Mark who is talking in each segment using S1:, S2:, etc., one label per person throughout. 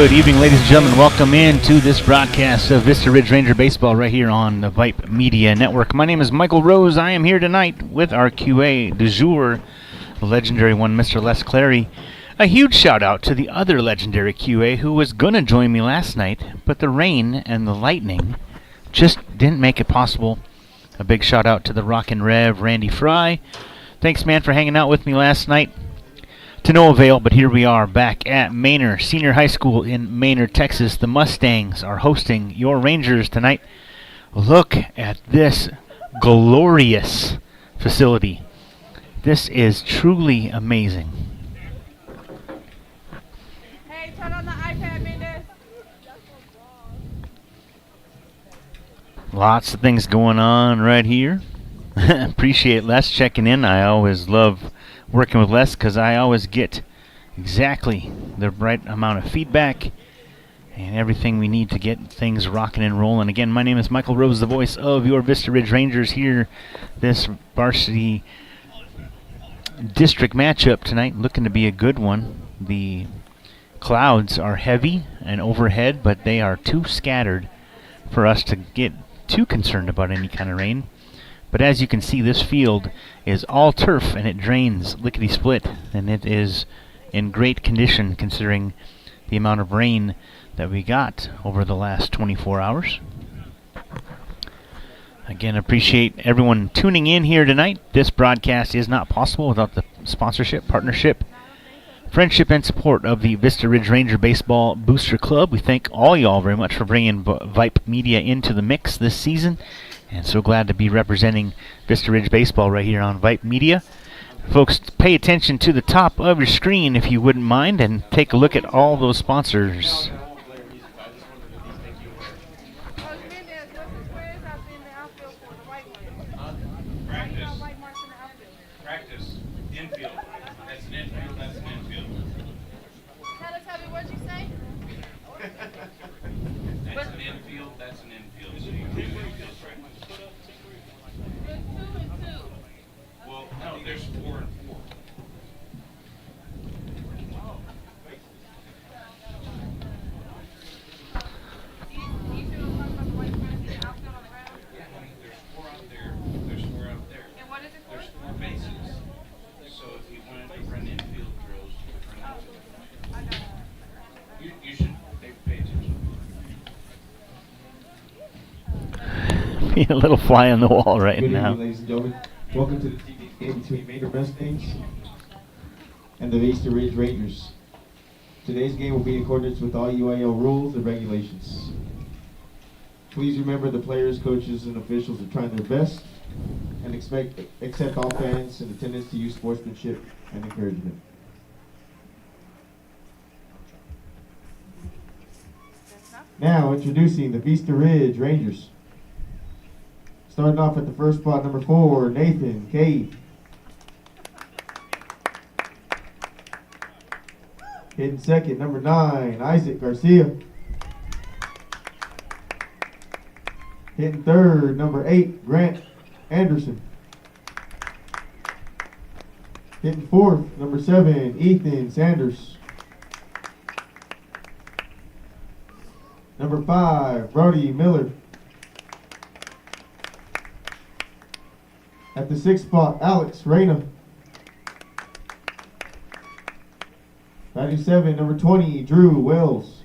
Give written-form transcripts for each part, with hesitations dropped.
S1: Good evening, ladies and gentlemen. Welcome in to this broadcast of Vista Ridge Ranger Baseball right here on the Vype Media Network. My name is Michael Rose. I am here tonight with our QA du jour, the legendary one, Mr. Les Clary. A huge shout out to the other legendary QA who was going to join me last night, but the rain and the lightning just didn't make it possible. A big shout out to the Rockin' Rev, Randy Fry. Thanks, man, for hanging out with me last night. To no avail, but here we are back at Manor Senior High School in Manor, Texas. The Mustangs are hosting your Rangers tonight. Look at this glorious facility. This is truly amazing.
S2: Hey, turn on the iPad, Mendes.
S1: Lots of things going on right here. Appreciate Les checking in. I always love working with Les because I always get exactly the right amount of feedback and everything we need to get things rocking and rolling. Again, my name is Michael Rose, the voice of your Vista Ridge Rangers here. This varsity district matchup tonight looking to be a good one. The clouds are heavy and overhead, but they are too scattered for us to get too concerned about any kind of rain. But as you can see, this field is all turf and it drains lickety-split, and it is in great condition considering the amount of rain that we got over the last 24 hours. Again, appreciate everyone tuning in here tonight. This broadcast is not possible without the sponsorship, partnership, friendship, and support of the Vista Ridge Ranger Baseball Booster Club. We thank all y'all very much for bringing Vype Media into the mix this season. And so glad to be representing Vista Ridge Baseball right here on Vype Media. Folks, pay attention to the top of your screen if you wouldn't mind, and take a look at all those sponsors.
S3: Practice. Infield. That's an infield. That's an infield.
S2: Tell me, what'd you say?
S3: That's an infield. That's an infield. So you do infield practice.
S2: There's 2 and 2.
S3: Well, no, there's 4 and 4.
S2: You two are talking about the white fence in the outfield on the ground?
S3: Yeah, honey, there's 4 out there. There's 4 out there.
S2: And what is it for?
S3: There's 4 bases. So if you wanted to run infield drills, you could run infield. You should pay attention.
S1: Being a little fly on the wall right
S4: Good
S1: now.
S4: evening, ladies and gentlemen. Welcome to the TV game between Manor Mustangs and the Vista Ridge Rangers. Today's game will be in accordance with all UIL rules and regulations. Please remember the players, coaches, and officials are trying their best and accept all fans in attendance to use sportsmanship and encouragement. Now introducing the Vista Ridge Rangers. Starting off at the first spot, number 4, Nathan Cade. Hitting second, number 9, Isaac Garcia. Hitting third, number 8, Grant Anderson. Hitting fourth, number 7, Ethan Sanders. Number 5, Brody Miller. At the 6th spot, Alex Reyna. Batting 7, number 20, Drew Wells.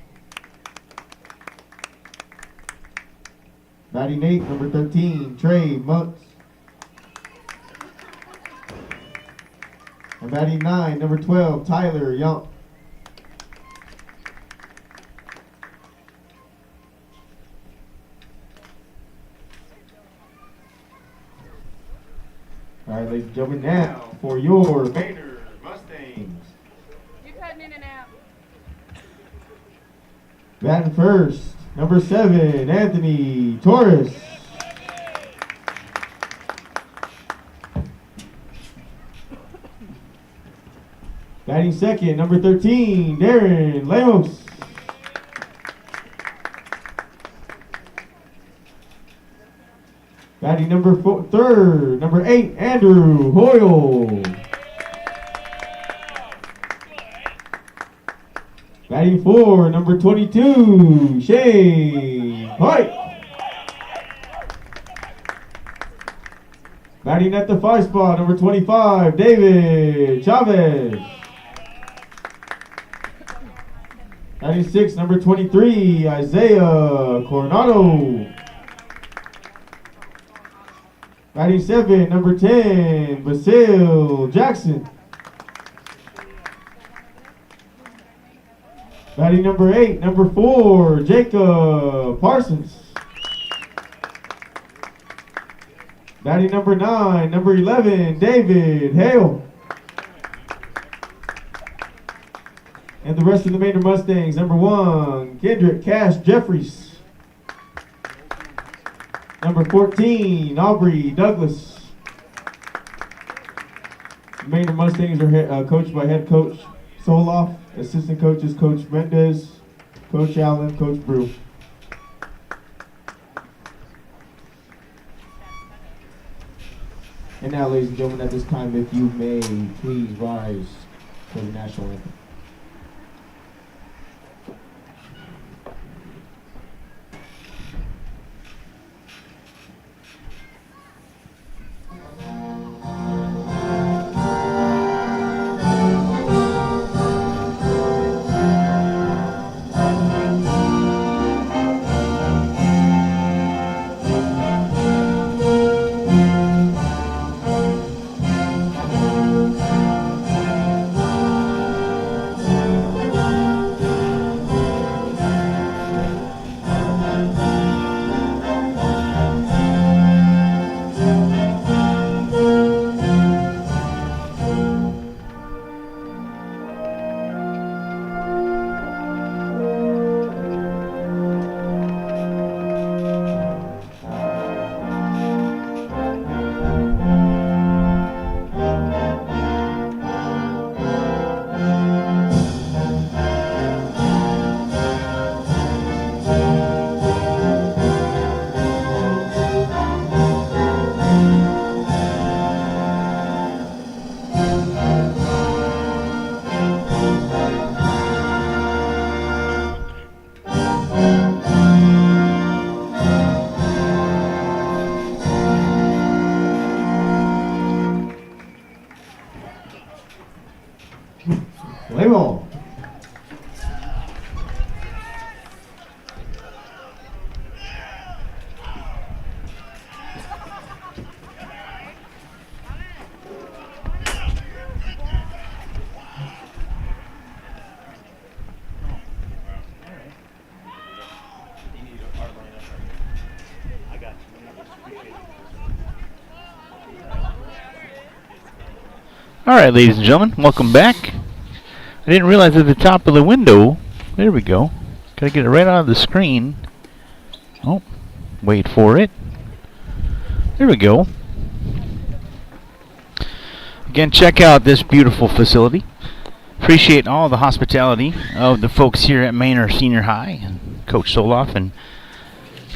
S4: Batting 8, number 13, Trey Muntz. And batting 9, number 12, Tyler Young. All right, ladies and gentlemen, now for your Manor Mustangs.
S2: You cutting in and out.
S4: Batting first, number 7, Anthony Torres. Batting second, number 13, Darren Lemos. Batting number 8, Andrew Hoyle. Batting 4, number 22, Shane White. Batting at the 5 spot, number 25, David Chavez. Batting 6, number 23, Isaiah Coronado. Batting 7, number 10, Basil Jackson. Batting number 8, number 4, Jacob Parsons. Batting number 9, number 11, David Hale. And the rest of the Manor Mustangs, number 1, Kendrick Cash Jeffries. Number 14, Aubrey Douglas. The Manor Mustangs are coached by head coach Soloff, assistant coaches Coach Mendez, Coach Allen, Coach Brew. And now, ladies and gentlemen, at this time, if you may, please rise for the national anthem. Play ball.
S1: All right, ladies and gentlemen, welcome back. I didn't realize at the top of the window, there we go. Gotta get it right out of the screen. Oh, wait for it. There we go. Again, check out this beautiful facility. Appreciate all the hospitality of the folks here at Manor Senior High, and Coach Soloff and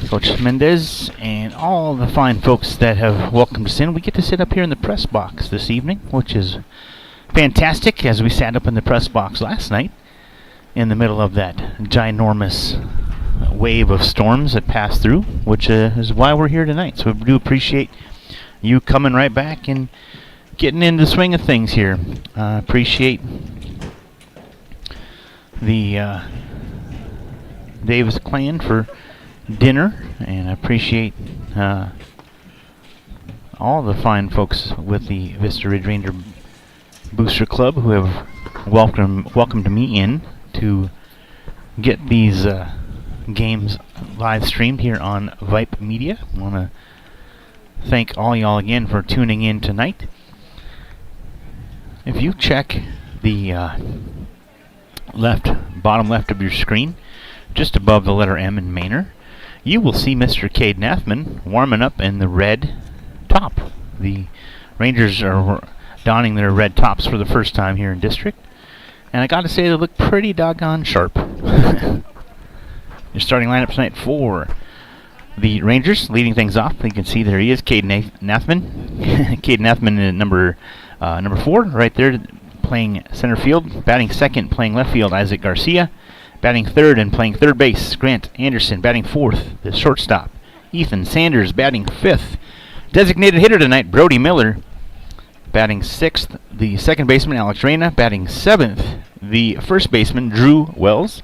S1: Coach Mendez, and all the fine folks that have welcomed us in. We get to sit up here in the press box this evening, which is fantastic, as we sat up in the press box last night in the middle of that ginormous wave of storms that passed through, which is why we're here tonight. So we do appreciate you coming right back and getting into the swing of things here. Appreciate the Davis clan for dinner, and I appreciate all the fine folks with the Vista Ridge Ranger Booster Club who have welcomed me in to get these games live streamed here on Vype Media. I want to thank all y'all again for tuning in tonight. If you check the bottom left of your screen, just above the letter M in Manor, you will see Mr. Cade Nathman warming up in the red top. The Rangers are donning their red tops for the first time here in district, and I gotta say they look pretty doggone sharp. Your starting lineup tonight for the Rangers, leading things off. You can see there he is, Cade Nathman. Cade Nathman, number 4, right there, playing center field. Batting second, playing left field, Isaac Garcia. Batting third and playing third base, Grant Anderson. Batting fourth, the shortstop, Ethan Sanders. Batting fifth, designated hitter tonight, Brody Miller. Batting sixth, the second baseman, Alex Reyna. Batting seventh, the first baseman, Drew Wells.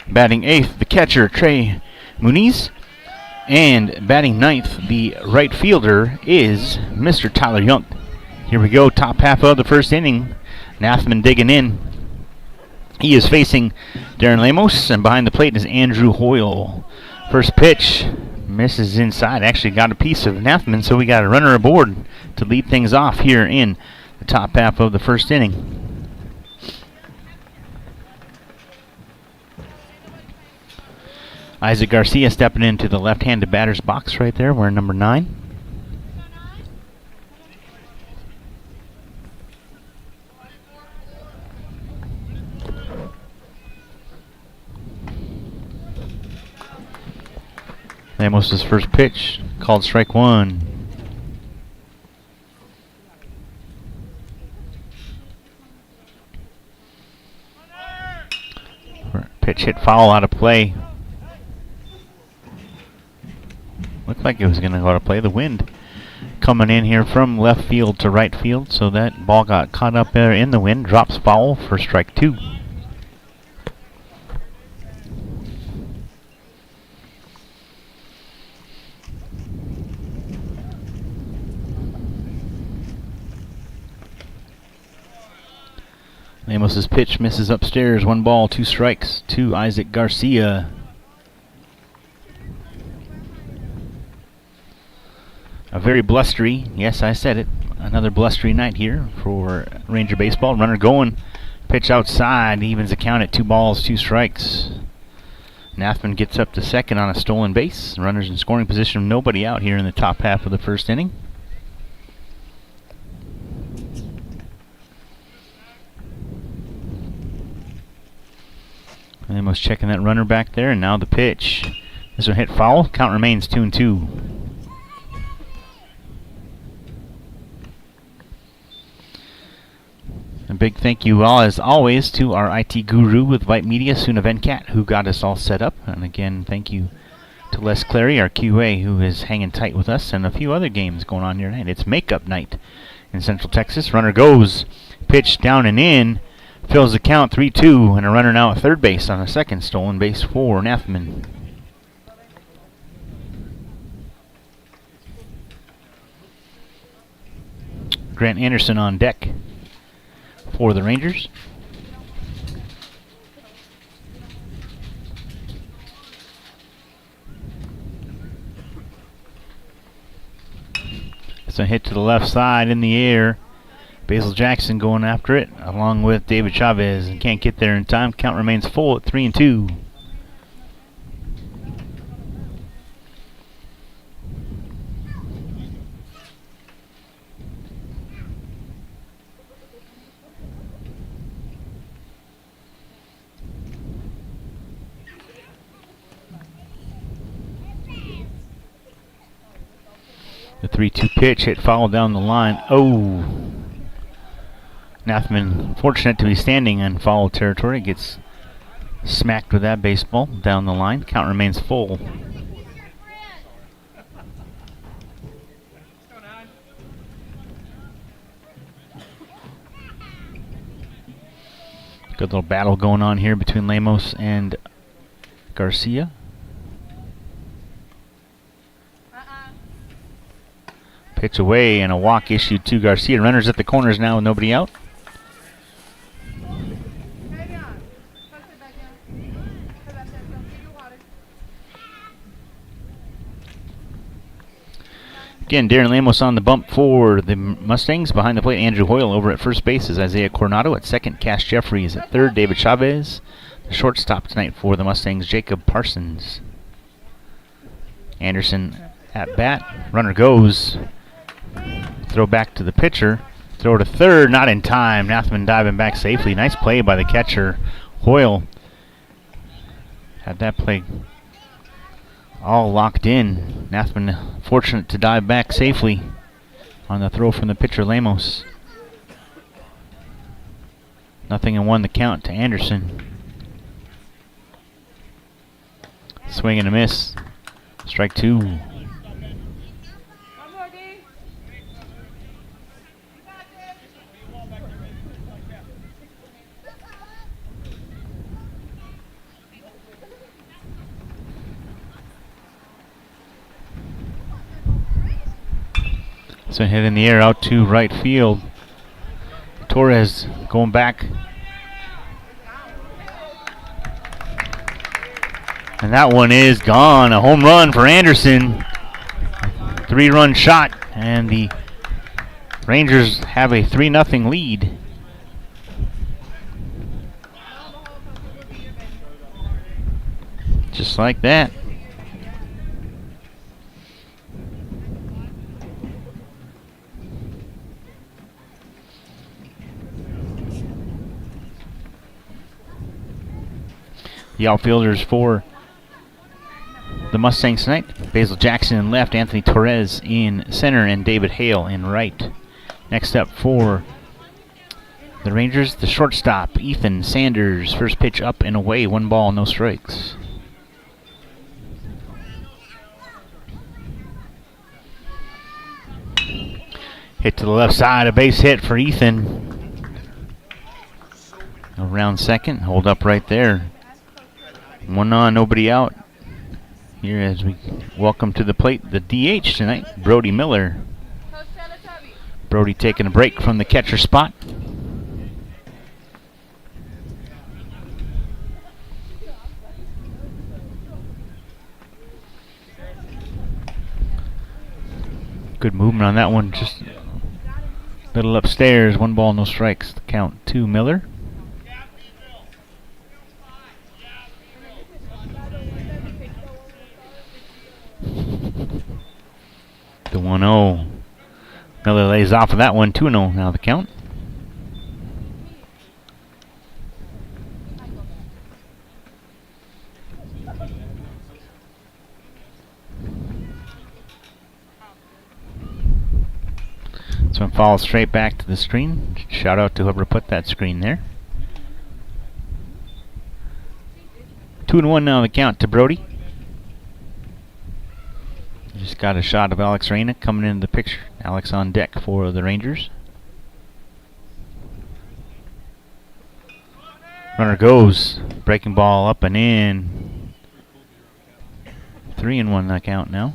S1: Batting eighth, the catcher, Trey Muniz. And batting ninth, the right fielder, is Mr. Tyler Young. Here we go, top half of the first inning. Nathman digging in. He is facing Darren Lemos, and behind the plate is Andrew Hoyle. First pitch misses inside. Actually got a piece of Nathman, so we got a runner aboard to lead things off here in the top half of the first inning. Isaac Garcia stepping into the left-handed batter's box right there. We're number 9. Lemos' first pitch, called strike 1. Pitch hit foul out of play. Looked like it was going to go out of play. The wind coming in here from left field to right field, so that ball got caught up there in the wind. Drops foul for strike 2. Lemos' pitch misses upstairs. 1 ball, 2 strikes to Isaac Garcia. A very blustery, yes, I said it, another blustery night here for Ranger baseball. Runner going, pitch outside, evens the count at 2 balls, 2 strikes. Nathman gets up to second on a stolen base. Runners in scoring position, nobody out here in the top half of the first inning. Lemos checking that runner back there, and now the pitch. This one hit foul. Count remains 2-2. A big thank you all, as always, to our IT guru with Vype Media, Suna Venkat, who got us all set up. And again, thank you to Les Clary, our QA, who is hanging tight with us, and a few other games going on here tonight. It's makeup night in Central Texas. Runner goes, pitch down and in, fills the count 3-2, and a runner now at third base on a second stolen base for Nathman. Grant Anderson on deck for the Rangers. It's a hit to the left side in the air. Basil Jackson going after it along with David Chavez, and can't get there in time. Count remains full at 3-2. The 3-2 pitch hit foul down the line. Oh! Nathman, fortunate to be standing in foul territory, gets smacked with that baseball down the line. Count remains full. Good little battle going on here between Lemos and Garcia. Pitch away and a walk issued to Garcia. Runners at the corners now with nobody out. Again, Darren Lemos on the bump for the Mustangs. Behind the plate, Andrew Hoyle. Over at first base is Isaiah Coronado. At second, Cash Jeffries. At third, David Chavez. The shortstop tonight for the Mustangs, Jacob Parsons. Anderson at bat. Runner goes. Throw back to the pitcher. Throw to third, not in time. Nathman diving back safely. Nice play by the catcher, Hoyle. Had that play all locked in. Nathman fortunate to dive back safely on the throw from the pitcher, Lemos. 0-1 the count to Anderson. Swing and a miss. Strike 2.
S2: One more, D.
S1: So hit in the air out to right field. Torres going back. And that one is gone. A home run for Anderson. 3-run shot. And the Rangers have a 3-0 lead. Just like that. The outfielders for the Mustangs tonight: Basil Jackson in left, Anthony Torres in center, and David Hale in right. Next up for the Rangers, the shortstop, Ethan Sanders. First pitch up and away, 1 ball, no strikes. Hit to the left side, a base hit for Ethan. Around second, hold up right there. 1 on, nobody out. Here as we welcome to the plate the DH tonight, Brody Miller.
S2: Coach Teletubby.
S1: Brody taking a break from the catcher spot. Good movement on that one, just a little upstairs. 1 ball, no strikes. The count to Miller. The 1-0. Miller lays off of that one. 2-0 now the count. This one falls straight back to the screen. Shout out to whoever put that screen there. 2-1 now the count to Brody. Just got a shot of Alex Reyna coming into the picture. Alex on deck for the Rangers. Runner goes. Breaking ball up and in. 3-1 the count now.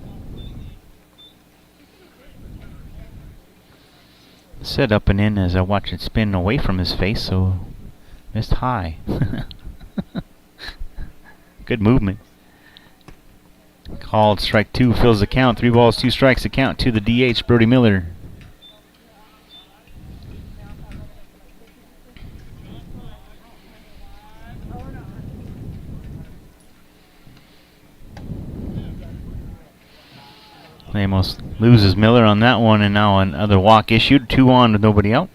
S1: Set up and in as I watch it spin away from his face, so missed high. Good movement. Called strike 2, fills the count. 3 balls, 2 strikes, the count to the DH, Brody Miller. Almost loses Miller on that one, and now another walk issued. 2 on with nobody out.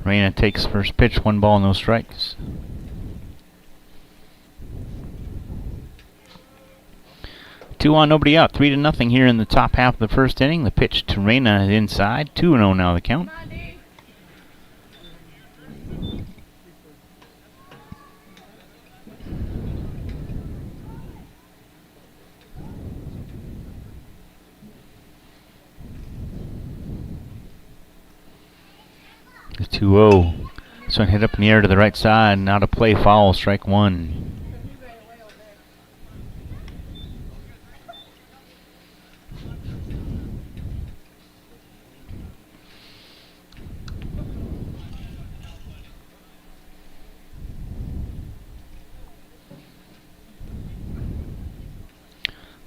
S1: Reyna takes first pitch, 1 ball, no strikes. Two on, nobody out. 3-0 here in the top half of the first inning. The pitch to Reyna inside. 2-0 now the count. The 2-0. This one hit up in the air to the right side. Now to play foul. Strike 1.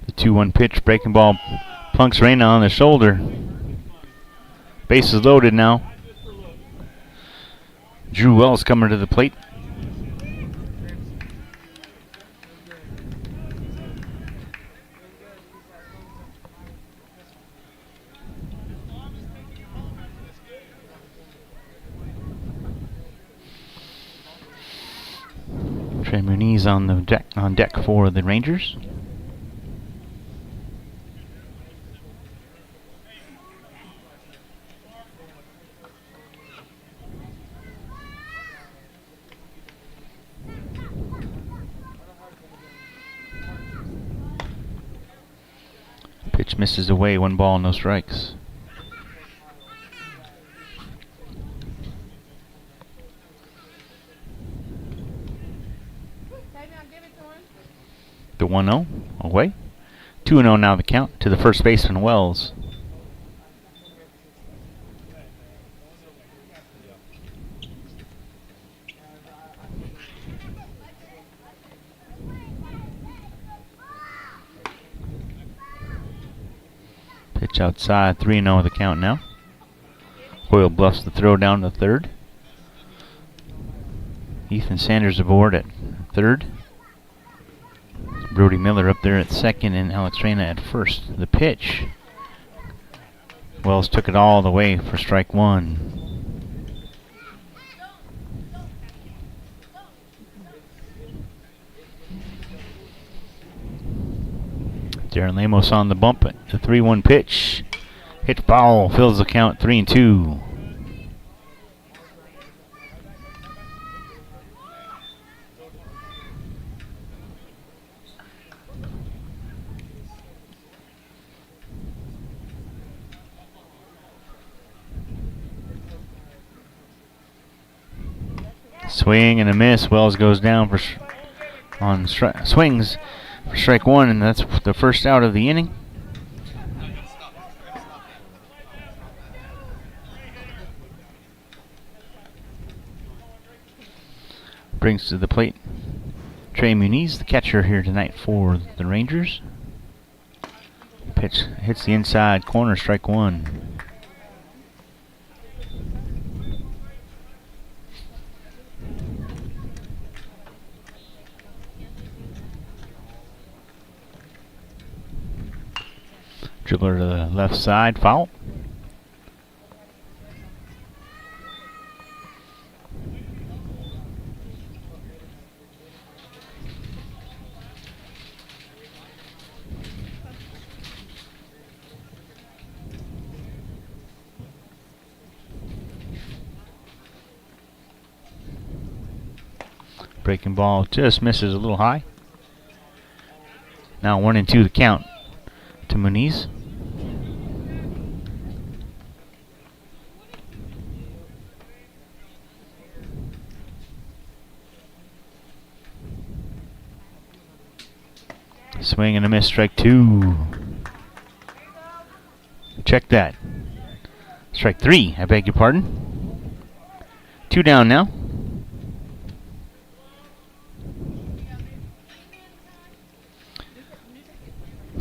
S1: The 2-1 pitch. Breaking ball plunks Reyna on the shoulder. Base is loaded now. Drew Wells coming to the plate. Trey Muniz on the deck for the Rangers. Pitch misses away, 1 ball, no strikes. The 1-0 away. 2-0 now the count to the first baseman, Wells. Pitch outside, 3-0 the count now. Hoyle bluffs the throw down to third. Ethan Sanders aboard at third. Brody Miller up there at second and Alex Reyna at first. The pitch. Wells took it all the way for strike 1. Darren Lemos on the bump at the 3-1 pitch. Hit foul, fills the count 3-2. Swing and a miss. Wells goes down for swings for strike 1, and that's the first out of the inning. Brings to the plate Trey Muniz, the catcher here tonight for the Rangers. Pitch hits the inside corner, strike 1. Dribbler to the left side, foul. Breaking ball just misses a little high. Now 1-2 the count to Muniz. Swing and a miss, strike 2. Check that. Strike 3, I beg your pardon. 2 down now.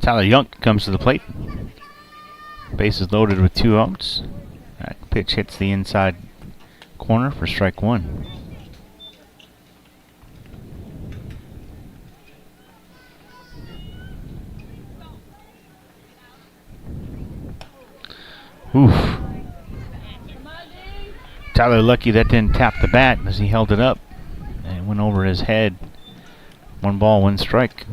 S1: Tyler Young comes to the plate. Base is loaded with 2 outs. That pitch hits the inside corner for strike 1. Oof. Tyler lucky that didn't tap the bat as he held it up and it went over his head. 1 ball, 1 strike.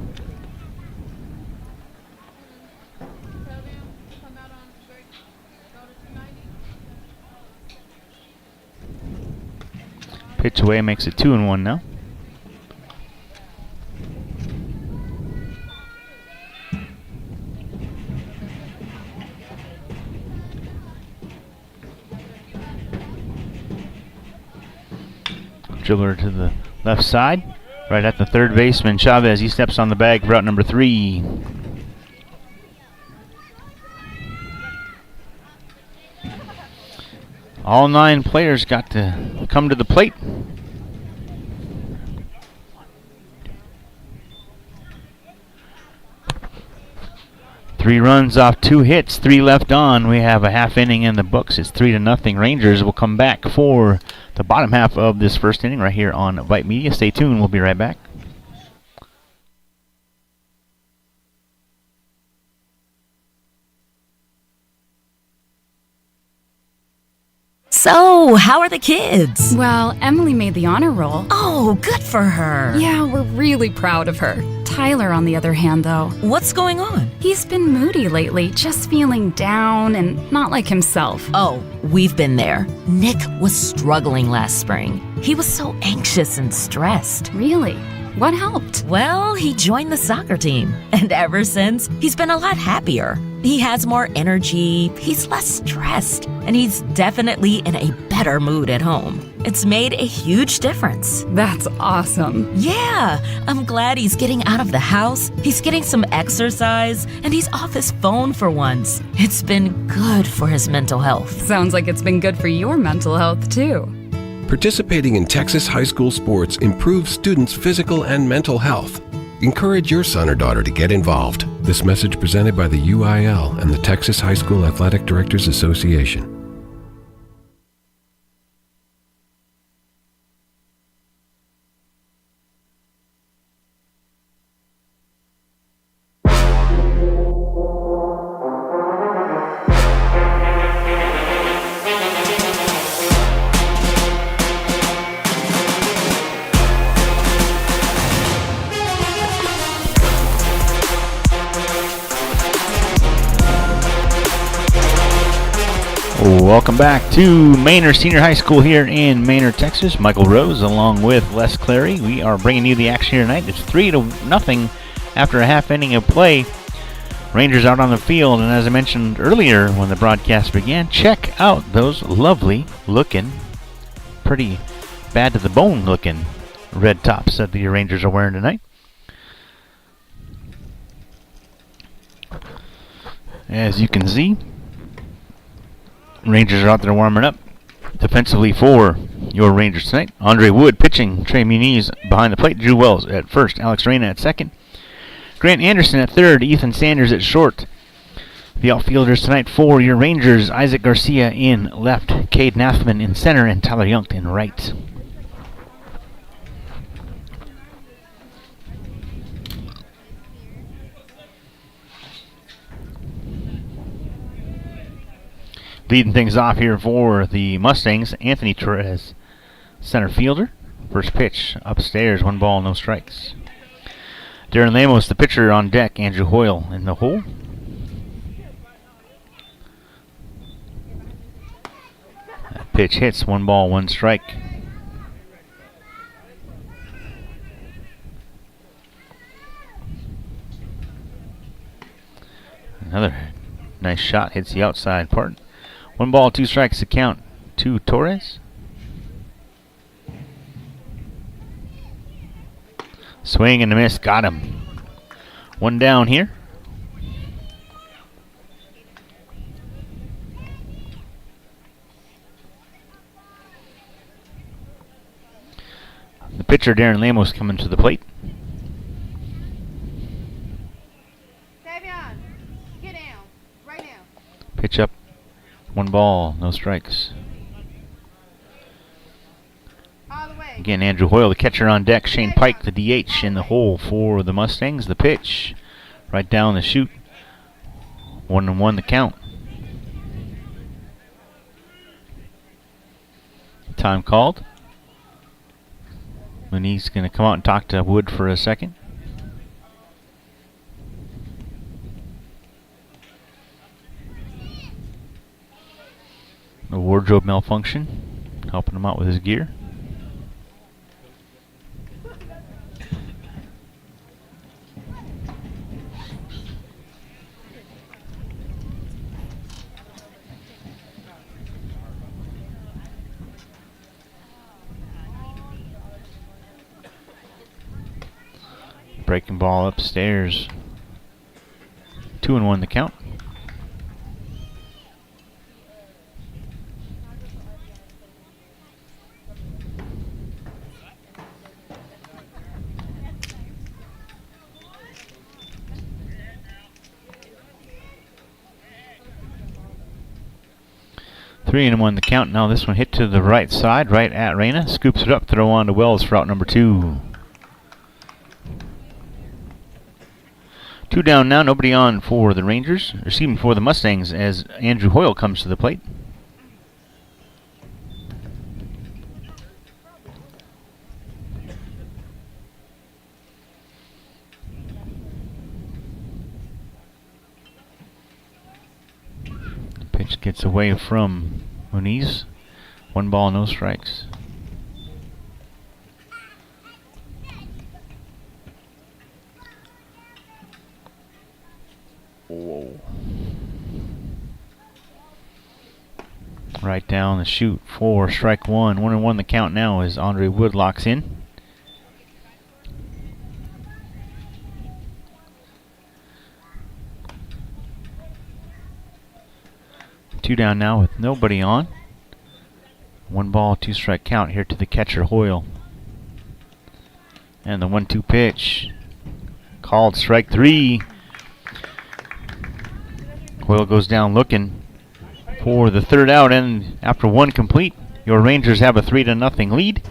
S1: Pitch away makes it 2-1 now. Dribbler to the left side, right at the third baseman, Chavez. He steps on the bag for out number 3. All 9 players got to come to the plate. Three runs off 2 hits, 3 left on. We have a half inning in the books. It's 3-0. Rangers will come back for the bottom half of this first inning right here on Vype Media. Stay tuned. We'll be right back.
S5: So, how are the kids?
S6: Well, Emily made the honor roll.
S5: Oh, good for her.
S6: Yeah, we're really proud of her. Tyler, on the other hand, though,
S5: What's going on?
S6: he's been moody lately, just feeling down and not like himself.
S5: Oh, we've been there. Nick was struggling last spring. He was so anxious and stressed.
S6: Really? What helped?
S5: Well, he joined the soccer team, and ever since, he's been a lot happier. He has more energy, he's less stressed, and he's definitely in a better mood at home. It's made a huge difference.
S6: That's awesome.
S5: Yeah, I'm glad he's getting out of the house, he's getting some exercise, and he's off his phone for once. It's been good for his mental health.
S6: Sounds like it's been good for your mental health, too.
S7: Participating in Texas high school sports improves students' physical and mental health. Encourage your son or daughter to get involved. This message presented by the UIL and the Texas High School Athletic Directors Association.
S1: Welcome back to Manor Senior High School here in Manor, Texas. Michael Rose along with Les Clary. We are bringing you the action here tonight. It's 3-0 after a half inning of play. Rangers out on the field, and as I mentioned earlier when the broadcast began, check out those lovely looking, pretty bad to the bone looking red tops that the Rangers are wearing tonight. As you can see, Rangers are out there warming up defensively for your Rangers tonight. Andre Wood pitching, Trey Muniz behind the plate, Drew Wells at first, Alex Reyna at second, Grant Anderson at third, Ethan Sanders at short. The outfielders tonight for your Rangers, Isaac Garcia in left, Cade Nathman in center, and Tyler Young in right. Leading things off here for the Mustangs, Anthony Torres, center fielder. First pitch upstairs, 1 ball, no strikes. Darren Lamos, the pitcher on deck, Andrew Hoyle in the hole. That pitch hits, 1 ball, 1 strike. Another nice shot, hits the outside part. 1 ball, 2 strikes to count to Torres. Swing and a miss, got him. 1 down here. The pitcher, Darren Lamos, coming to the plate.
S2: Savion, get down, right now.
S1: Pitch up. 1 ball, no strikes.
S2: All the way.
S1: Again, Andrew Hoyle, the catcher on deck. Shane Pike, the DH, in the hole for the Mustangs. The pitch, right down the chute. 1-1 the count. Time called. Muniz going to come out and talk to Wood for a second. A wardrobe malfunction, helping him out with his gear. Breaking ball upstairs. 2-1 the count. Three and 1 the count. Now this one hit to the right side, right at Reyna. Scoops it up, throw on to Wells for out number 2. 2 down now, nobody on for the Rangers, or excuse me, for the Mustangs as Andrew Hoyle comes to the plate. Pitch gets away from Muniz. 1 ball, no strikes. Whoa. Right down the chute for strike 1. 1-1 the count now as Andre Wood locks in. Two down now with nobody on. 1 ball, 2 strike count here to the catcher, Hoyle. And the 1-2 pitch. Called strike 3. Hoyle goes down looking for the 3rd out, and after 1 complete, your Rangers have a 3-0 lead.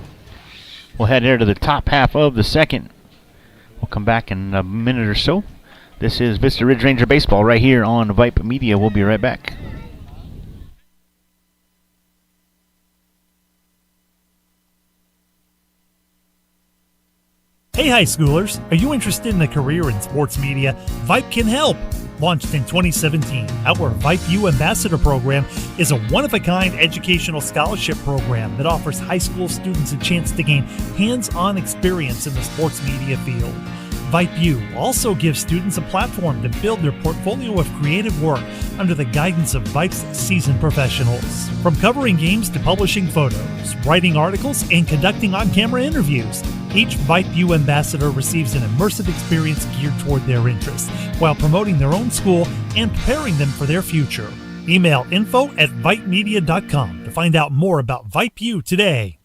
S1: We'll head here to the top half of the 2nd. We'll come back in a minute or so. This is Vista Ridge Ranger Baseball right here on Vype Media. We'll be right back.
S8: Hey high schoolers, are you interested in a career in sports media? Vype can help. Launched in 2017, our Vype U Ambassador Program is a one-of-a-kind educational scholarship program that offers high school students a chance to gain hands-on experience in the sports media field. Vype U also gives students a platform to build their portfolio of creative work under the guidance of Vype's seasoned professionals. From covering games to publishing photos, writing articles, and conducting on-camera interviews, each Vype U ambassador receives an immersive experience geared toward their interests, while promoting their own school and preparing them for their future. Email info@vypemedia.com to find out more about Vype U today.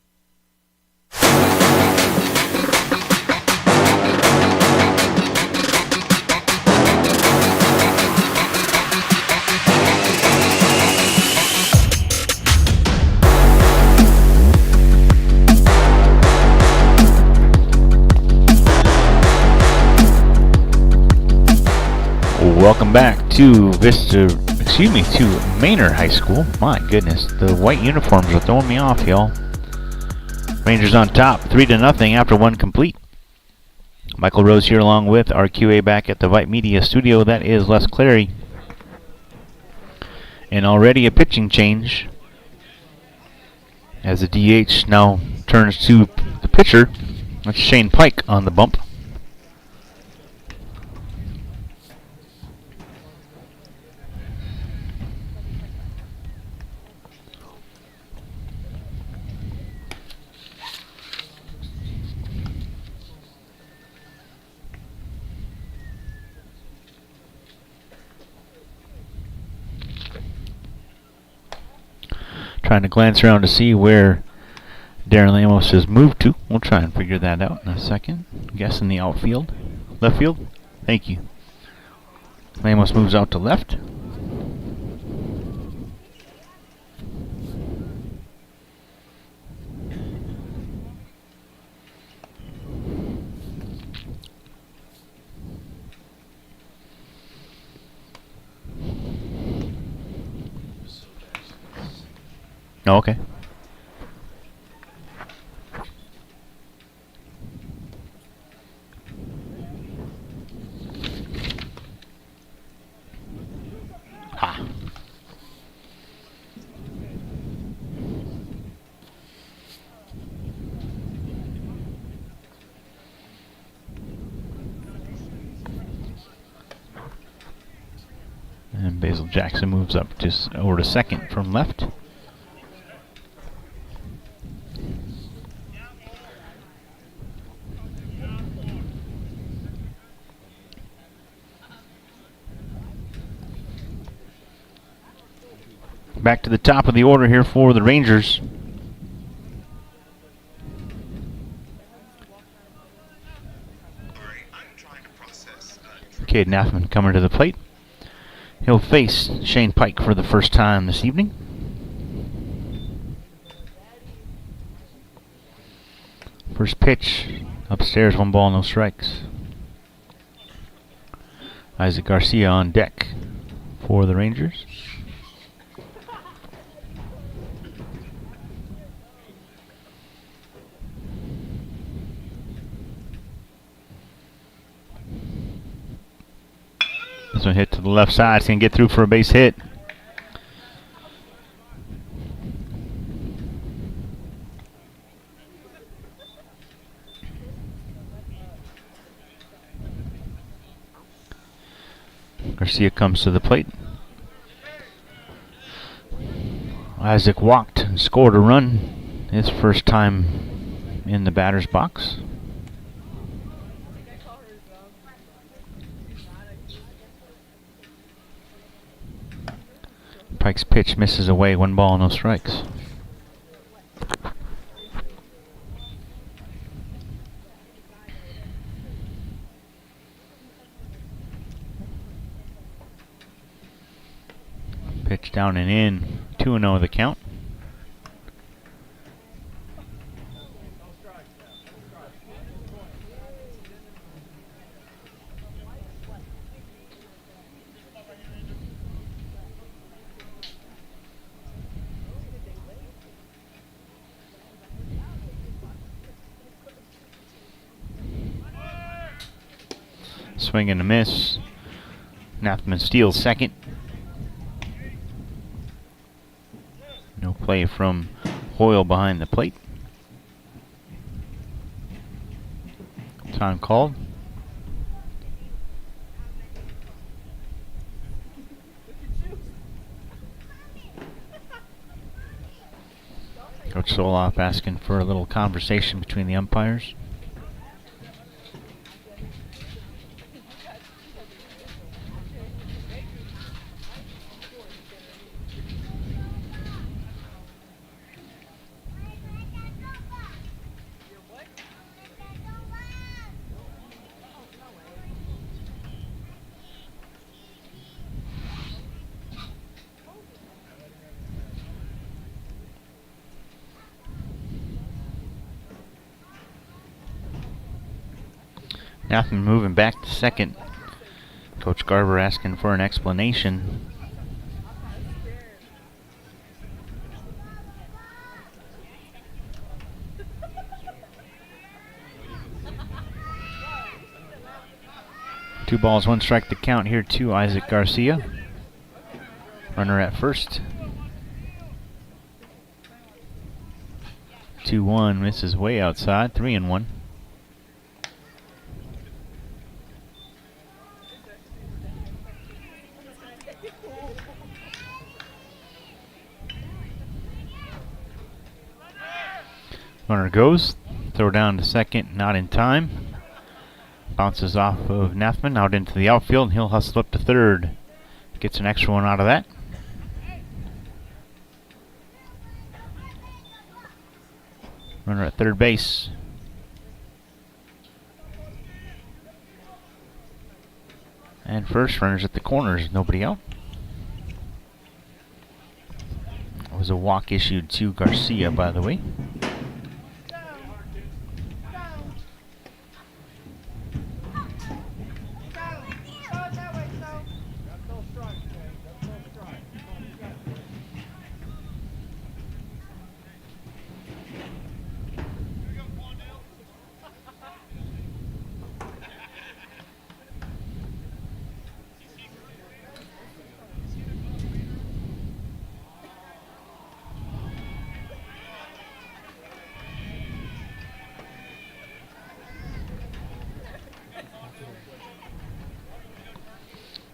S1: Welcome back to to Manor High School. My goodness, the white uniforms are throwing me off, y'all. Rangers on top, 3-0 after 1 complete. Michael Rose here along with our QA back at the Vype Media studio. That is Les Clary. And already a pitching change as the DH now turns to the pitcher. That's Shane Pike on the bump. Trying to glance around to see where Darren Lamos has moved to. We'll try and figure that out in a second. Guessing the outfield. Left field? Thank you. Lamos moves out to left. Oh, okay. Ha. And Basil Jackson moves up just over to second from left. Back to the top of the order here for the Rangers. Cade Naffman coming to the plate. He'll face Shane Pike for the first time this evening. First pitch, upstairs, 1 ball, no strikes. Isaac Garcia on deck for the Rangers. This one hit to the left side. It's going to get through for a base hit. Garcia comes to the plate. Isaac walked and scored a run. His first time in the batter's box. Pike's pitch misses away, 1 ball, no strikes. Pitch down and in, 2-0 the count. Swing and a miss. Nathman steals second. No play from Hoyle behind the plate. Time called. Coach Soloff asking for a little conversation between the umpires. Nothing, moving back to second. Coach Garber asking for an explanation. Two balls, 1 strike to count here to Isaac Garcia. Runner at first. 2-1, misses way outside, 3-1. Runner goes, throw down to second, not in time. Bounces off of Nathman out into the outfield, and he'll hustle up to third. Gets an extra one out of that. Runner at third base. And first, runners at the corners, nobody out. It was a walk issued to Garcia, by the way.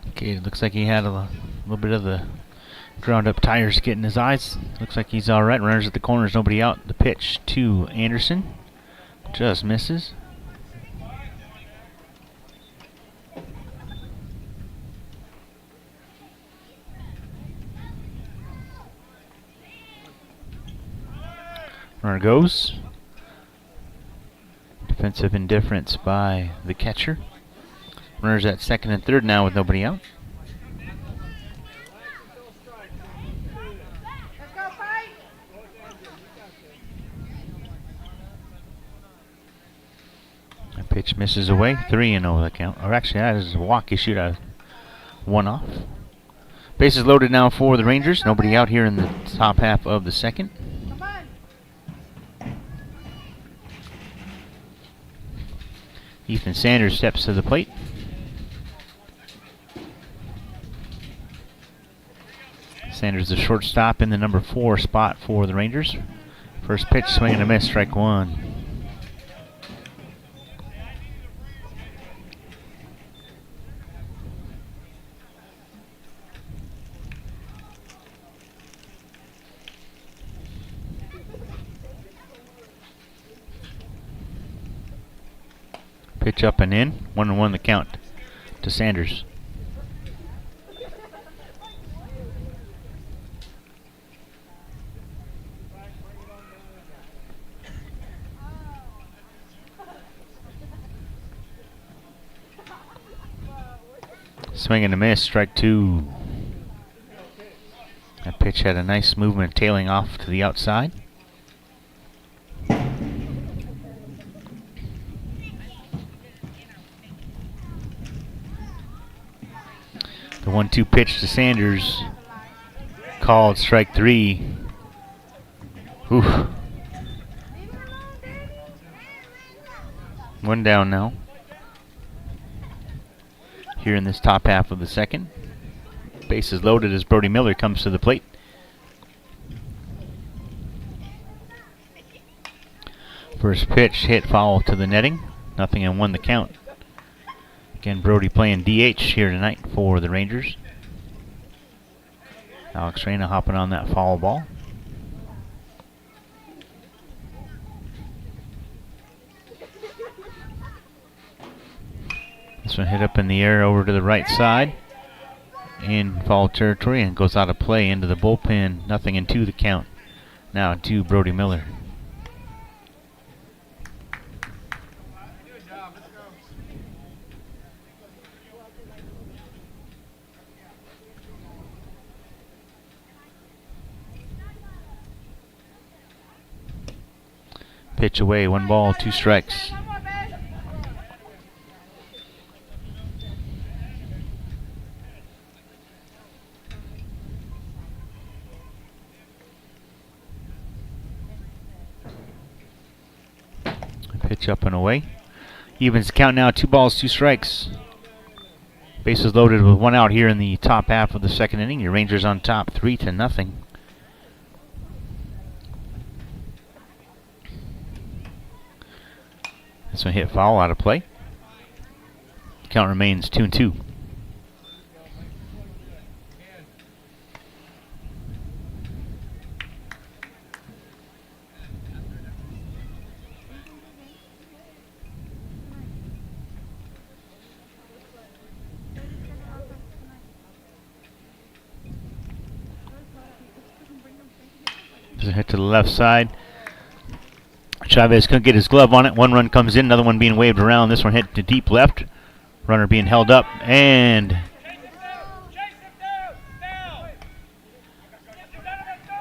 S1: Okay, it looks like he had a little bit of the ground up tires getting his eyes. Looks like he's alright. Runners at the corners, nobody out. The pitch to Anderson. Just misses. Runner goes. Defensive indifference by the catcher. Runners at second and third now with nobody out. That pitch misses away. 3-0 the count. Or actually, that is a walk issued out. 1 off. Bases loaded now for the Rangers. Nobody out here in the top half of the second. Ethan Sanders steps to the plate. Sanders the shortstop in the number 4 spot for the Rangers. First pitch, swing and a miss, strike 1. Pitch up and in. 1-1 the count to Sanders. Swing and a miss, strike 2. That pitch had a nice movement, tailing off to the outside. The 1-2 pitch to Sanders, called strike 3. Oof. 1 down now. Here in this top half of the second. Bases loaded as Brody Miller comes to the plate. First pitch hit foul to the netting. 0-1 the count. Again, Brody playing DH here tonight for the Rangers. Alex Reyna hopping on that foul ball. This one hit up in the air over to the right side in foul territory and goes out of play into the bullpen. 0-2 the count. Now to Brody Miller. Pitch away, 1 ball, 2 strikes. Pitch up and away. Evens the count now, 2 balls, 2 strikes. Bases loaded with 1 out here in the top half of the second inning. Your Rangers on top, 3-0. This one hit foul, out of play. Count remains 2-2. This hit to the left side. Chavez couldn't get his glove on it. 1 run comes in, another one being waved around. This one hit to deep left. Runner being held up, and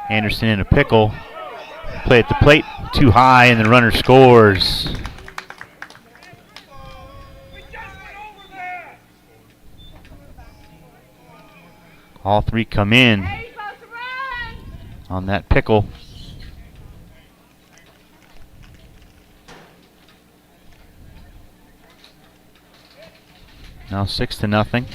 S1: Anderson in a pickle. Play at the plate, too high, and the runner scores. All 3 come in on that pickle. Now 6-0.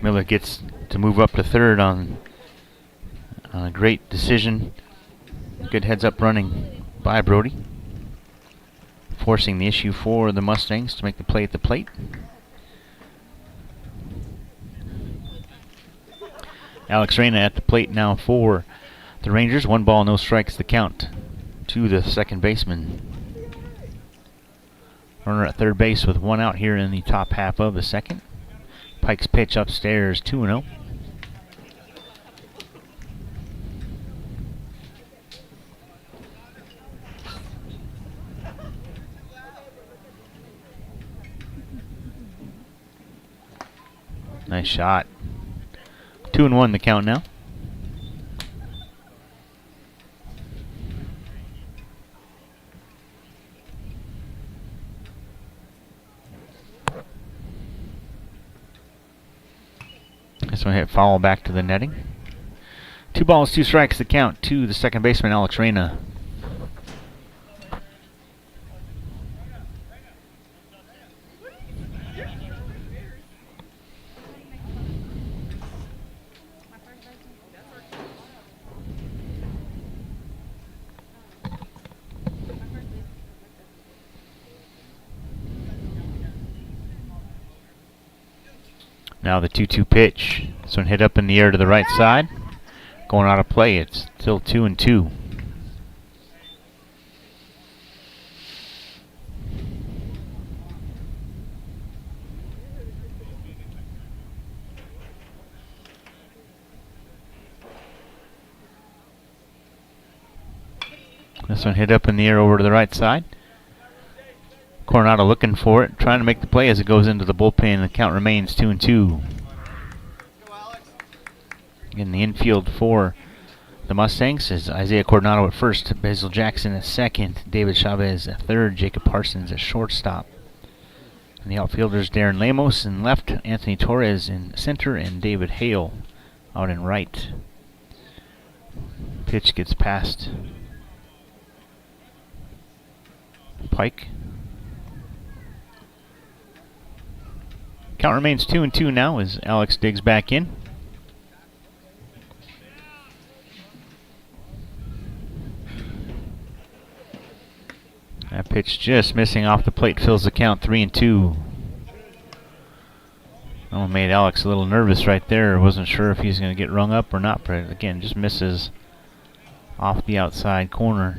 S1: Miller gets to move up to third on a great decision. Good heads-up running by Brody, forcing the issue for the Mustangs to make the play at the plate. Alex Reyna at the plate now for the Rangers. 1 ball, no strikes the count to the second baseman. Runner at third base with 1 out here in the top half of the second. Pike's pitch upstairs, 2-0. Nice shot. 2-1 the count now. This one hit foul back to the netting. 2 balls, 2 strikes the count to the second baseman, Alex Reyna. Now the 2-2 pitch. This one hit up in the air to the right side. Going out of play. It's still 2-2. This one hit up in the air over to the right side. Coronado looking for it, trying to make the play as it goes into the bullpen. The count remains 2-2. In the infield for the Mustangs is Isaiah Coronado at first, Basil Jackson at second, David Chavez at third, Jacob Parsons at shortstop. And the outfielders Darren Lemos in left, Anthony Torres in center, and David Hale out in right. Pitch gets past Pike. Count remains 2-2 now as Alex digs back in. That pitch just missing off the plate fills the count 3-2. That made Alex a little nervous right there. Wasn't sure if he's going to get rung up or not, but again, just misses off the outside corner.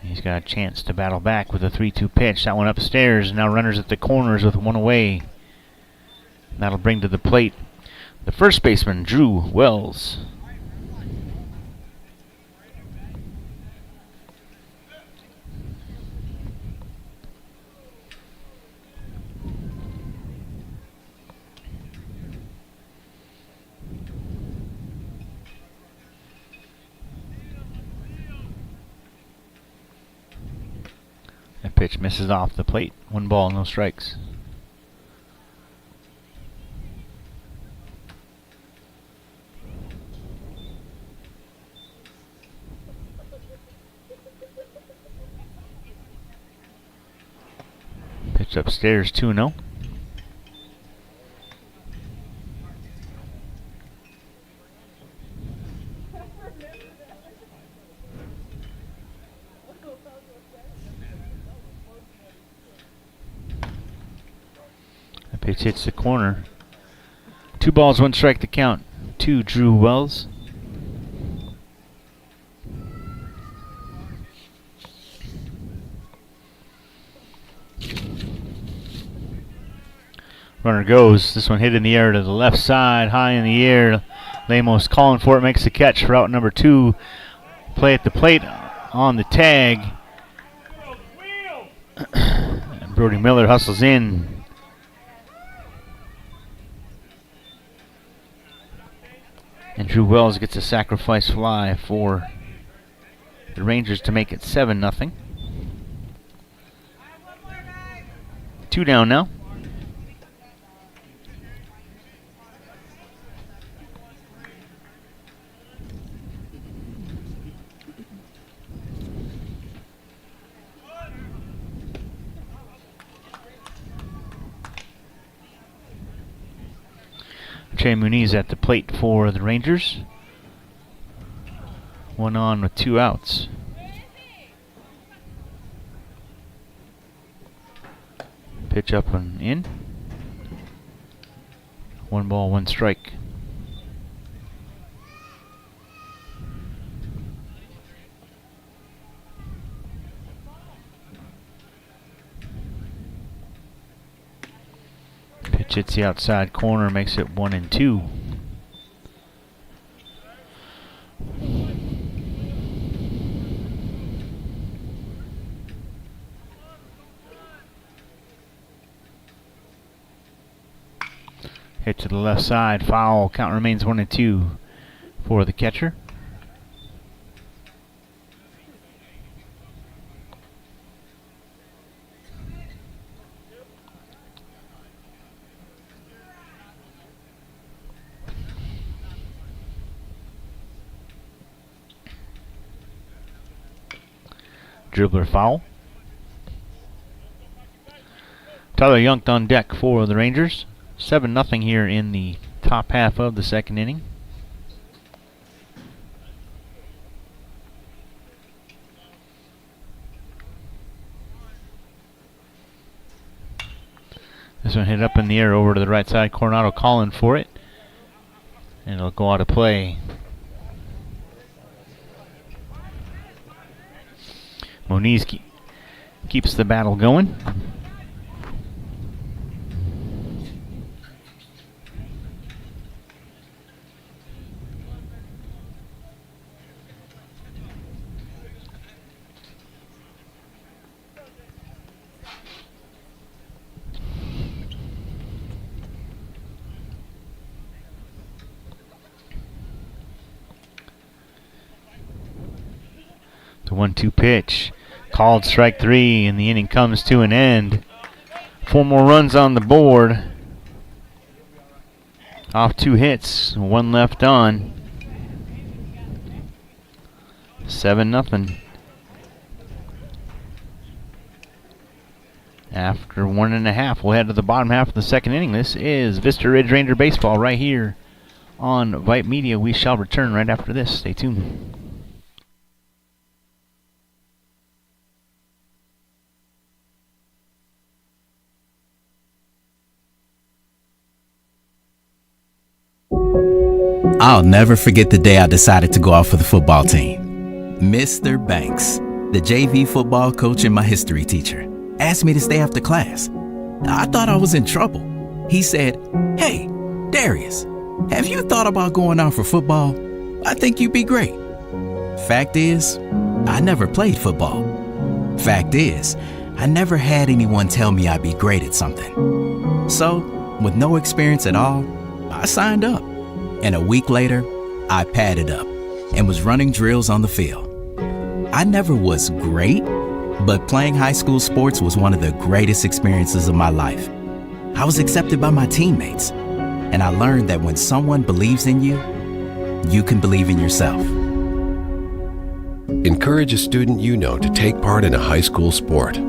S1: He's got a chance to battle back with a 3-2 pitch. That one upstairs. Now runners at the corners with one away. That'll bring to the plate the first baseman, Drew Wells. That pitch misses off the plate. 1 ball, no strikes. Pitch upstairs, 2-0. That pitch hits the corner. 2 balls, 1 strike to count to Drew Wells. Runner goes. This one hit in the air to the left side, high in the air. Lemos calling for it, makes the catch for out number 2. Play at the plate on the tag. And Brody Miller hustles in. And Drew Wells gets a sacrifice fly for the Rangers to make it 7-0. 2 down now. Che Muniz at the plate for the Rangers. 1 on with 2 outs. Pitch up and in. 1 ball, 1 strike. Pitch hits the outside corner, makes it 1-2. Hit to the left side, foul. Count remains 1-2 for the catcher. Dribbler foul. Tyler Young on deck for the Rangers. 7-0 here in the top half of the second inning. This one hit up in the air over to the right side. Coronado calling for it. And it'll go out of play. Moniz keeps the battle going. The 1-2 pitch. Called strike 3, and the inning comes to an end. 4 more runs on the board. Off 2 hits, 1 left on. 7-0. After 1.5, we'll head to the bottom half of the second inning. This is Vista Ridge Ranger Baseball right here on Vype Media. We shall return right after this. Stay tuned.
S9: I'll never forget the day I decided to go out for the football team. Mr. Banks, the JV football coach and my history teacher, asked me to stay after class. I thought I was in trouble. He said, "Hey, Darius, have you thought about going out for football? I think you'd be great." Fact is, I never played football. Fact is, I never had anyone tell me I'd be great at something. So, with no experience at all, I signed up. And a week later, I padded up and was running drills on the field. I never was great, but playing high school sports was one of the greatest experiences of my life. I was accepted by my teammates, and I learned that when someone believes in you, you can believe in yourself.
S7: Encourage a student you know to take part in a high school sport.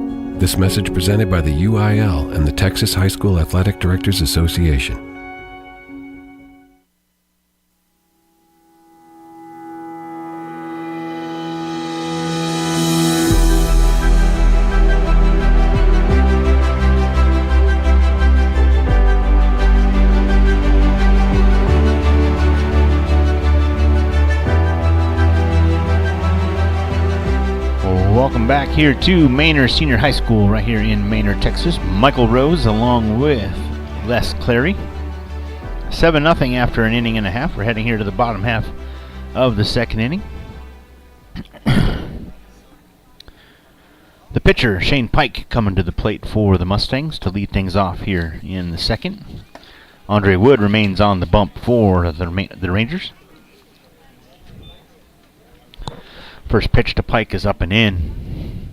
S7: This message presented by the UIL and the Texas High School Athletic Directors Association.
S1: Welcome back here to Manor Senior High School right here in Manor, Texas. Michael Rose along with Les Clary. 7-0 after an inning and a half. We're heading here to the bottom half of the second inning. The pitcher, Shane Pike, coming to the plate for the Mustangs to lead things off here in the second. Andre Wood remains on the bump for the Rangers. First pitch to Pike is up and in.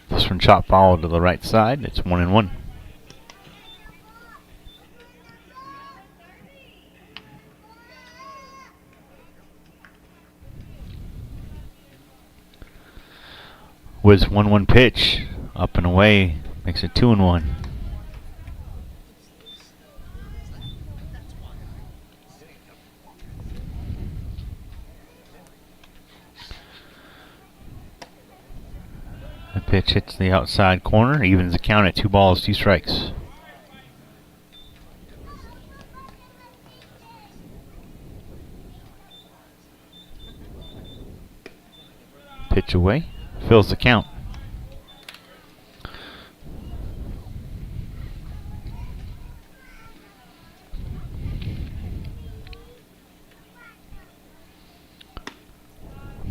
S1: This one chop foul to the right side. It's 1-1. Woods 1-1 pitch. Up and away. Makes it 2-1. The pitch hits the outside corner, evens the count at 2 balls, 2 strikes. Pitch away, fills the count.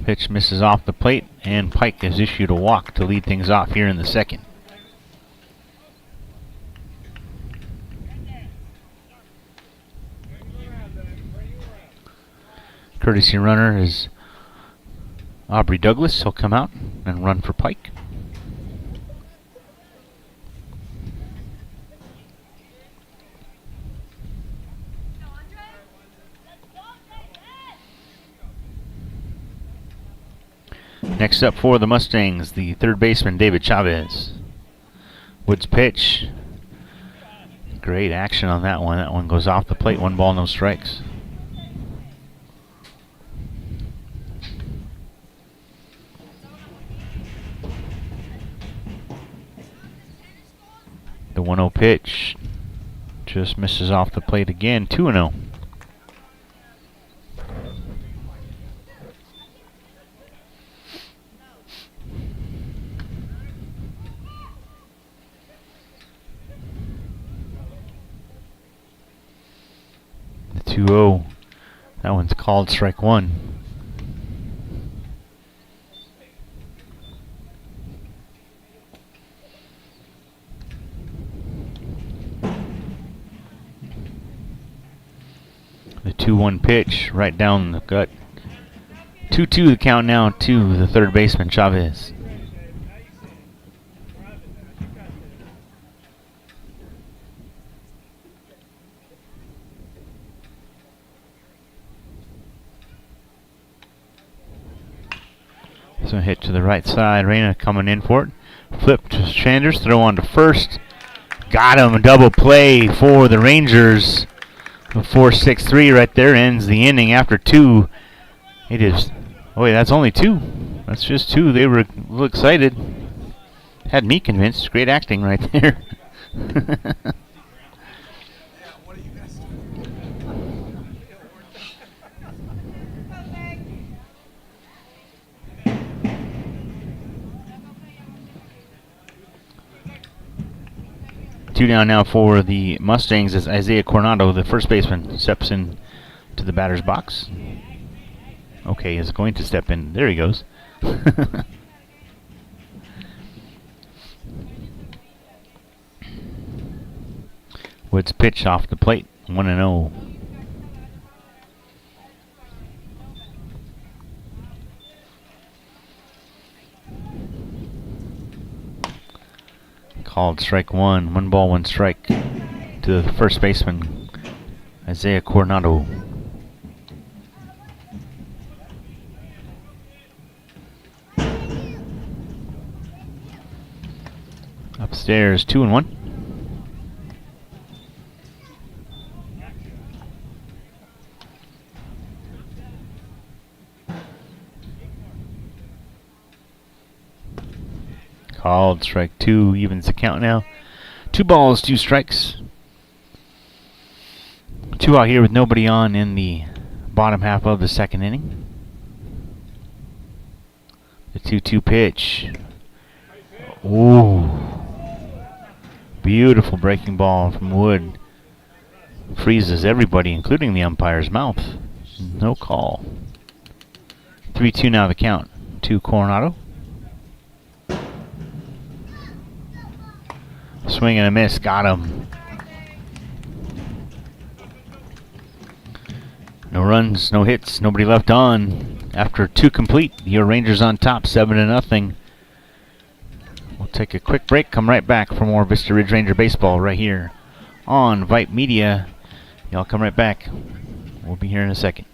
S1: Pitch misses off the plate, and Pike has issued a walk to lead things off here in the second. Courtesy runner is Aubrey Douglas. He'll come out and run for Pike. Next up for the Mustangs, the third baseman, David Chavez. Woods pitch. Great action on that one. That one goes off the plate. 1 ball, no strikes. The 1-0 pitch just misses off the plate again. 2-0. The 2-0. That one's called strike one. The 2-1 pitch right down the gut. 2-2 the count now to the third baseman, Chavez. So hit to the right side. Reyna coming in for it. Flip to Sanders. Throw on to first. Got him. A double play for the Rangers. The 4-6-3 right there ends the inning after two. It is. Oh, wait, that's only two. That's just two. They were a little excited. Had me convinced. Great acting right there. Two down now for the Mustangs as Isaiah Coronado, the first baseman, steps in to the batter's box. Okay, is going to step in. There he goes. Woods pitch off the plate, 1-0. Called strike one. 1 ball, 1 strike to the first baseman, Isaiah Coronado. Upstairs, 2-1. Called strike two, evens the count now. 2 balls, 2 strikes. 2 out here with nobody on in the bottom half of the second inning. The 2-2 pitch. Ooh. Beautiful breaking ball from Wood. Freezes everybody, including the umpire's mouth. No call. 3-2 now the count to Coronado. Swing and a miss, got him. No runs, no hits, nobody left on. After 2 complete, your Rangers on top, 7-0. We'll take a quick break, come right back for more Vista Ridge Ranger baseball right here on Vype Media. Y'all come right back. We'll be here in a second.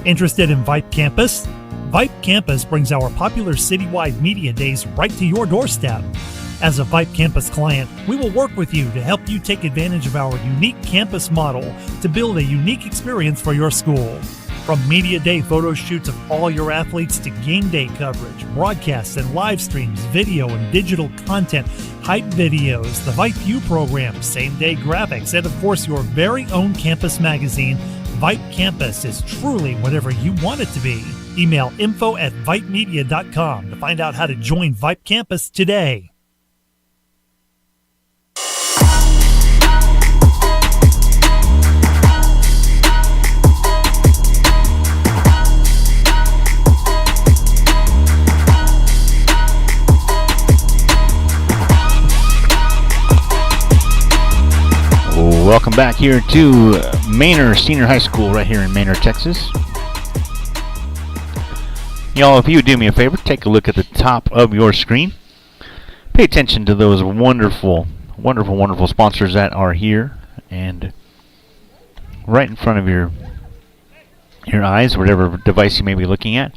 S8: Interested in Vype Campus? Vype Campus brings our popular citywide media days right to your doorstep. As a Vype Campus client, we will work with you to help you take advantage of our unique campus model to build a unique experience for your school. From media day photo shoots of all your athletes to game day coverage, broadcasts and live streams, video and digital content, hype videos, the Vype U program, same-day graphics, and of course your very own campus magazine, Vype Campus is truly whatever you want it to be. Email info@vypemedia.com to find out how to join Vype Campus today.
S1: Welcome back here to Manor Senior High School right here in Manor, Texas. Y'all, if you would do me a favor, take a look at the top of your screen. Pay attention to those wonderful, wonderful, wonderful sponsors that are here and right in front of your eyes, whatever device you may be looking at.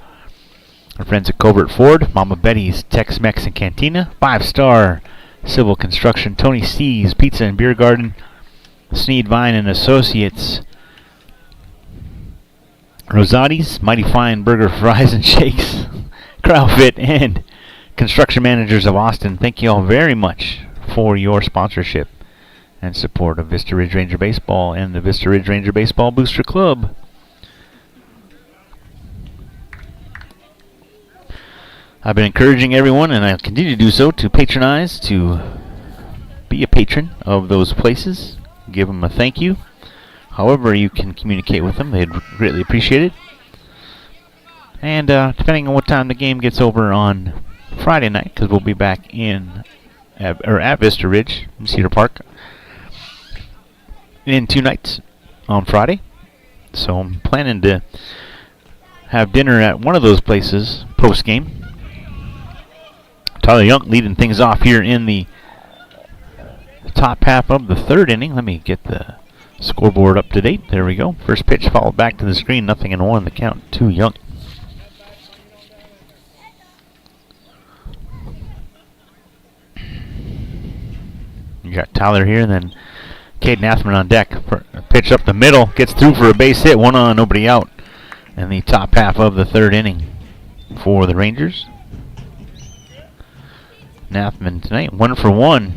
S1: Our friends at Covert Ford, Mama Betty's Tex-Mex and Cantina, 5-Star Civil Construction, Tony C's Pizza and Beer Garden, Sneed Vine and Associates, Rosati's Mighty Fine Burger, Fries and Shakes, Crowfit, and Construction Managers of Austin, thank you all very much for your sponsorship and support of Vista Ridge Ranger Baseball and the Vista Ridge Ranger Baseball Booster Club. I've been encouraging everyone, and I'll continue to do so, to patronize, to be a patron of those places. Give them a thank you. However you can communicate with them, they'd greatly appreciate it. And depending on what time the game gets over on Friday night, because we'll be back at Vista Ridge in Cedar Park in 2 nights on Friday. So I'm planning to have dinner at one of those places post-game. Tyler Young leading things off here in the top half of the 3rd inning. Let me get the scoreboard up to date. There we go. First pitch followed back to the screen. 0-1 the count to Young. You got Tyler here, and then Cade Nathman on deck. For a pitch up the middle. Gets through for a base hit. 1 on, nobody out. In the top half of the 3rd inning for the Rangers. Nathman tonight, 1 for 1.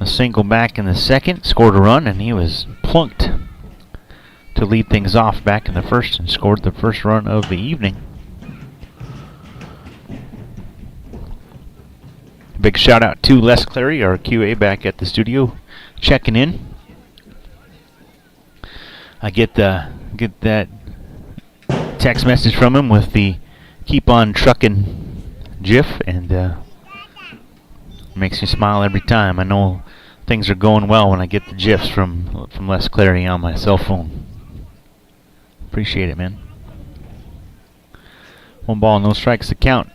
S1: A single back in the 2nd, scored a run, and he was plunked to lead things off back in the 1st and scored the first run of the evening. Big shout out to Les Clary, our QA back at the studio, checking in. I get that text message from him with the keep on trucking GIF, and makes me smile every time. I know things are going well when I get the GIFs from Les Clary on my cell phone. Appreciate it, man. 1 ball, no strikes to count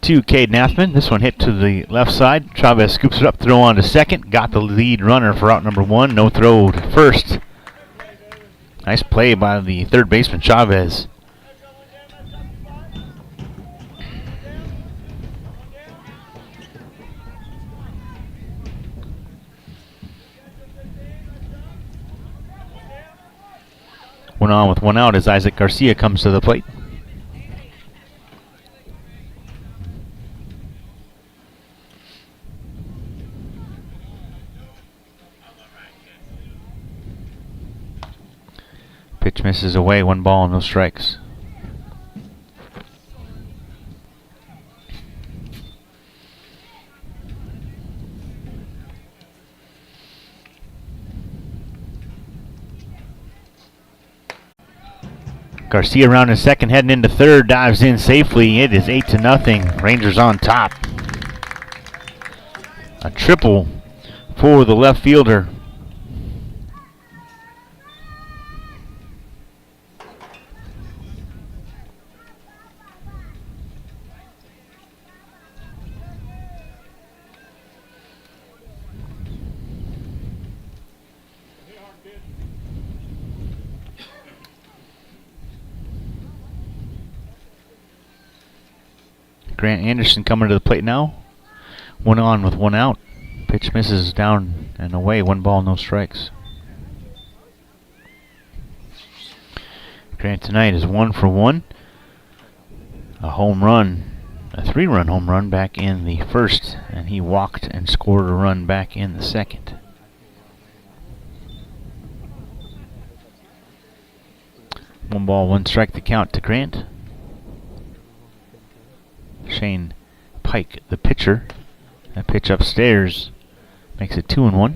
S1: to Cade Nathman. This one hit to the left side. Chavez scoops it up, throw on to second. Got the lead runner for out number 1. No throw to first. Nice play by the 3rd baseman, Chavez. One on with 1 out as Isaac Garcia comes to the plate. Pitch misses away, 1 ball, no strikes. Garcia around in 2nd, heading into 3rd, dives in safely. It is 8-0. Rangers on top. A triple for the left fielder. Grant Anderson coming to the plate now. 1 on with 1 out. Pitch misses down and away. 1 ball, no strikes. Grant tonight is 1 for 1. A home run, a 3-run home run back in the 1st, and he walked and scored a run back in the 2nd. One ball, 1 strike to count to Grant. Shane Pike, the pitcher. That pitch upstairs makes it 2-1.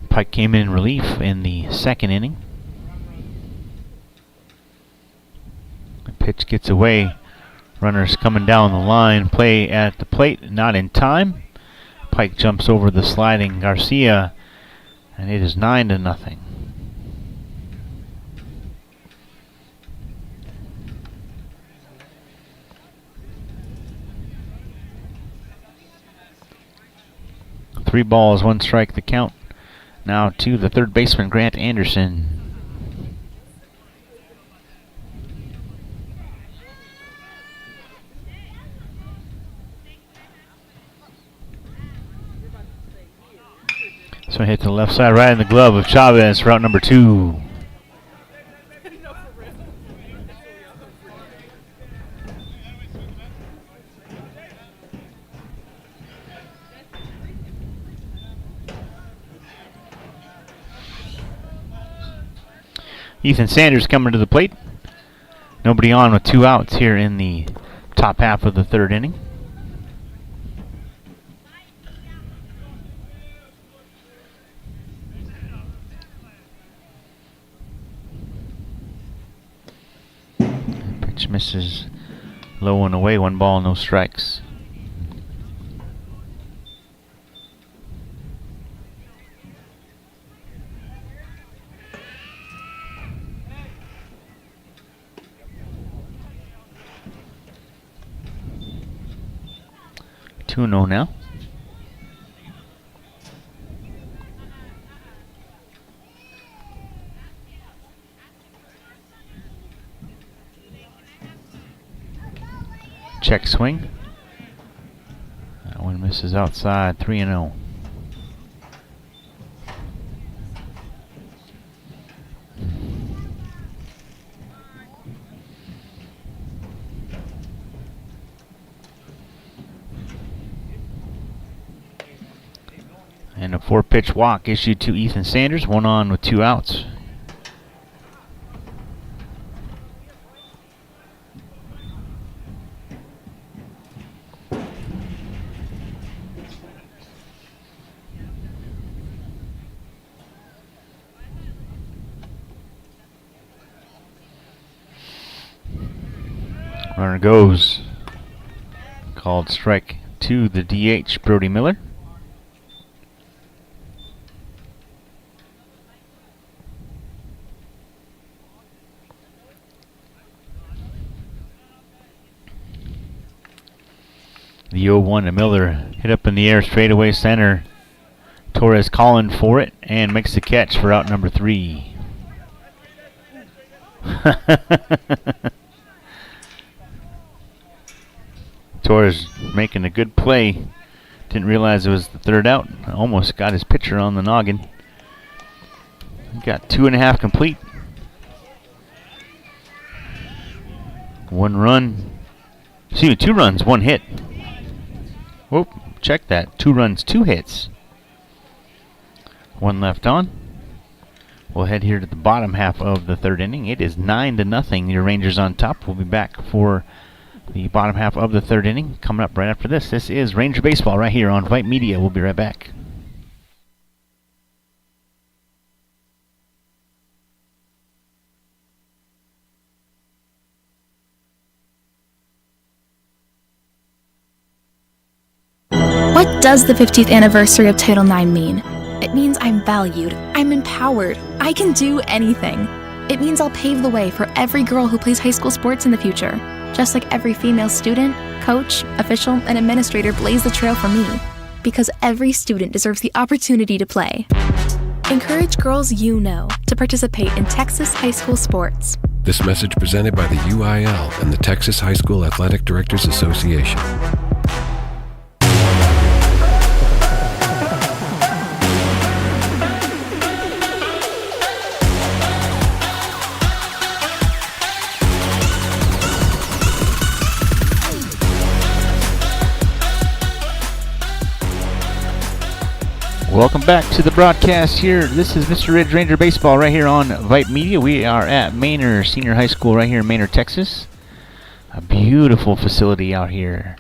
S1: Pike came in relief in the 2nd inning. The pitch gets away. Runners coming down the line. Play at the plate, not in time. Pike jumps over the sliding Garcia, and it is 9-0. Three balls, 1 strike the count. Now to the 3rd baseman, Grant Anderson. So hit to the left side, right in the glove of Chavez for out number 2. Ethan Sanders coming to the plate. Nobody on with 2 outs here in the top half of the 3rd inning. Pitch misses low and away, 1 ball, no strikes. Two and 0 now. Check swing. That one misses outside. 3 and 0. And a 4-pitch walk issued to Ethan Sanders. 1 on with 2 outs. Runner goes. Called strike to the DH, Brody Miller. The 0-1 to Miller, hit up in the air, straightaway center. Torres calling for it and makes the catch for out number 3. Torres making a good play. Didn't realize it was the 3rd out. Almost got his pitcher on the noggin. He got 2.5 complete. 1 run. Excuse me, 2 runs, 1 hit. Whoop, check that. 2 runs, 2 hits. 1 left on. We'll head here to the bottom half of the 3rd inning. It is 9-0. Your Rangers on top. We'll be back for the bottom half of the 3rd inning coming up right after this. This is Ranger Baseball right here on Vype Media. We'll be right back.
S10: What does the 50th anniversary of Title IX mean? It means I'm valued, I'm empowered, I can do anything. It means I'll pave the way for every girl who plays high school sports in the future, just like every female student, coach, official, and administrator blaze the trail for me, because every student deserves the opportunity to play. Encourage girls you know to participate in Texas high school sports.
S7: This message presented by the UIL and the Texas High School Athletic Directors Association.
S1: Welcome back to the broadcast here. This is Mr. Ridge Ranger Baseball right here on Vype Media. We are at Manor Senior High School right here in Manor, Texas. A beautiful facility out here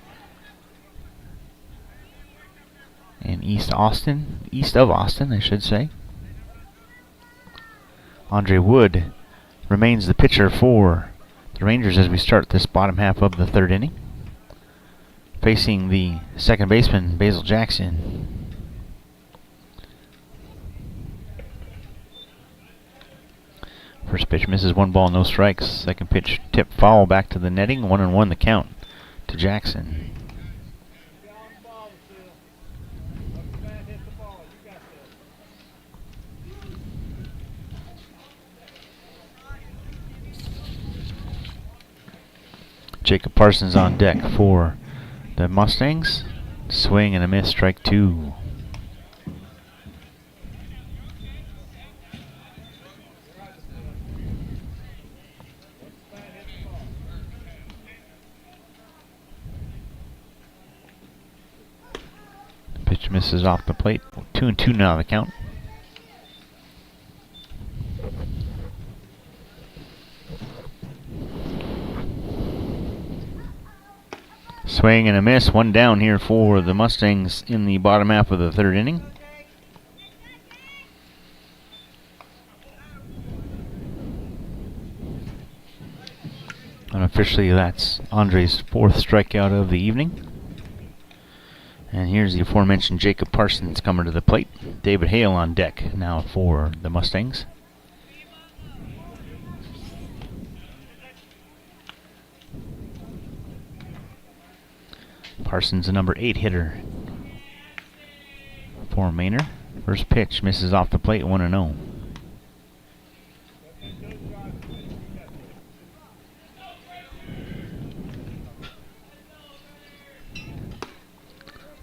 S1: in east of Austin, I should say. Andre Wood remains the pitcher for the Rangers as we start this bottom half of the 3rd inning. Facing the second baseman, Basil Jackson. First pitch misses, 1 ball, no strikes. Second pitch tip foul back to the netting. 1-1 the count to Jackson. Jacob Parsons on deck for the Mustangs. Swing and a miss, strike 2. Pitch misses off the plate. 2-2 now the count. Swing and a miss. One down here for the Mustangs in the bottom half of the third inning. Unofficially, that's Andre's 4th strikeout of the evening. And here's the aforementioned Jacob Parsons coming to the plate. David Hale on deck now for the Mustangs. Parsons, the number 8 hitter for Manor. First pitch misses off the plate, 1-0.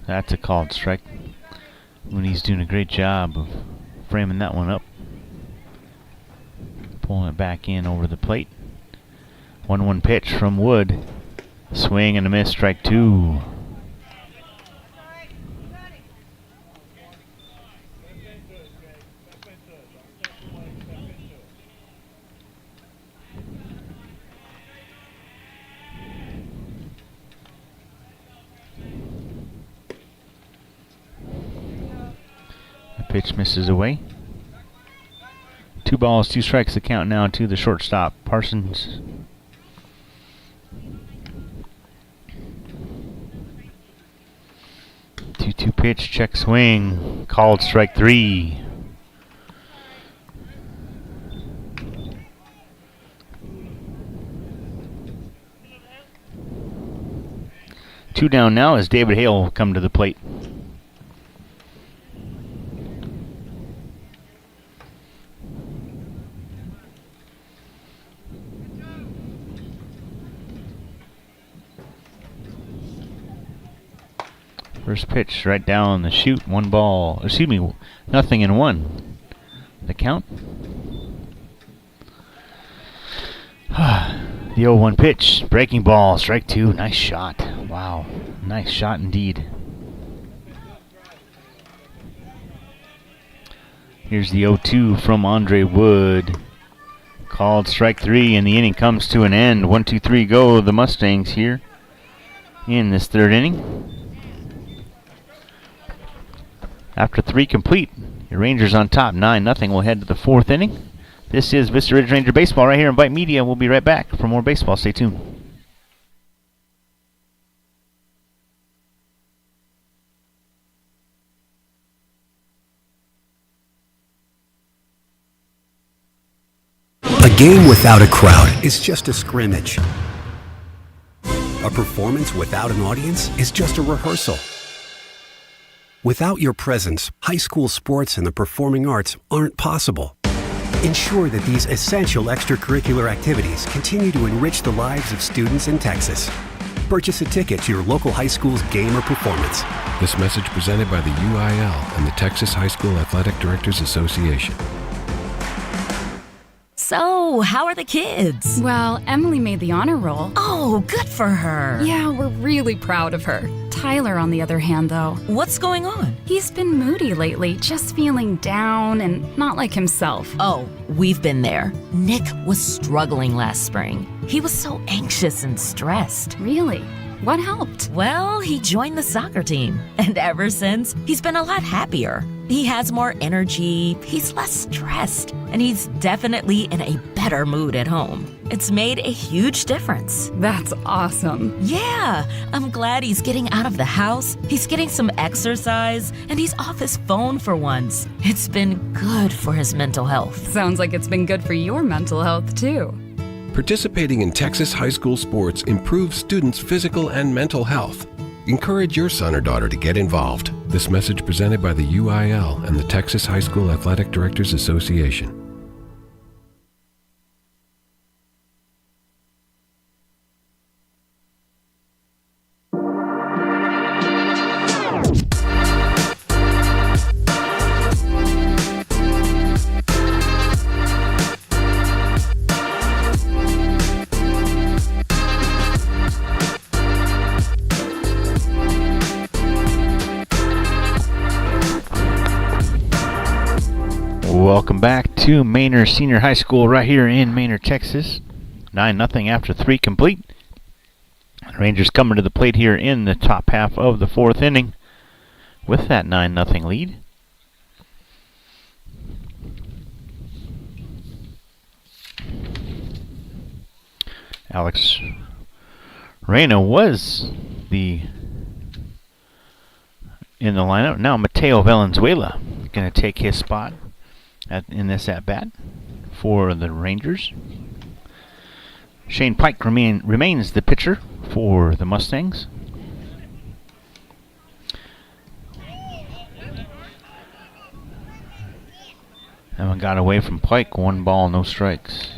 S1: That's a called strike. Mooney's doing a great job of framing that one up. Pulling it back in over the plate. 1-1 pitch from Wood. Swing and a miss, strike 2. Pitch misses away. 2 balls, 2 strikes, the count now to the shortstop, Parsons. Two pitch, check swing, called strike 3. Two down now as David Hale will come to the plate. First pitch right down the chute, 1 ball, excuse me, 0-1. The count. The 0-1 pitch, breaking ball, strike 2, nice shot. Wow, nice shot indeed. Here's the 0-2 from Andre Wood. Called strike 3, and the inning comes to an end. 1-2-3 go the Mustangs here in this third inning. After 3 complete, your Rangers on top, 9-0. We'll head to the 4th inning. This is Vista Ridge Ranger Baseball right here on Vype Media. We'll be right back for more baseball. Stay tuned.
S11: A game without a crowd is just a scrimmage. A performance without an audience is just a rehearsal. Without your presence, high school sports and the performing arts aren't possible. Ensure that these essential extracurricular activities continue to enrich the lives of students in Texas. Purchase a ticket to your local high school's game or performance.
S7: This message presented by the UIL and the Texas High School Athletic Directors Association.
S5: So, how are the kids?
S6: Well, Emily made the honor roll.
S5: Oh, good for her.
S6: Yeah, we're really proud of her. Tyler, on the other hand, though.
S5: What's going on?
S6: He's been moody lately, just feeling down and not like himself.
S5: Oh, we've been there. Nick was struggling last spring. He was so anxious and stressed.
S6: Really? What helped?
S5: Well, he joined the soccer team. And ever since, he's been a lot happier. He has more energy, he's less stressed, and he's definitely in a better mood at home. It's made a huge difference.
S6: That's awesome.
S5: Yeah, I'm glad he's getting out of the house, he's getting some exercise, and he's off his phone for once. It's been good for his mental health.
S6: Sounds like it's been good for your mental health, too.
S7: Participating in Texas high school sports improves students' physical and mental health. Encourage your son or daughter to get involved. This message presented by the UIL and the Texas High School Athletic Directors Association.
S1: Welcome back to Manor Senior High School right here in Manor, Texas. 9-0 after 3 complete. Rangers coming to the plate here in the top half of the 4th inning with that 9-0 lead. Alex Reyna was in the lineup. Now Mateo Valenzuela going to take his spot in this at-bat for the Rangers. Shane Pike remains the pitcher for the Mustangs. Haven't got away from Pike. 1 ball, no strikes.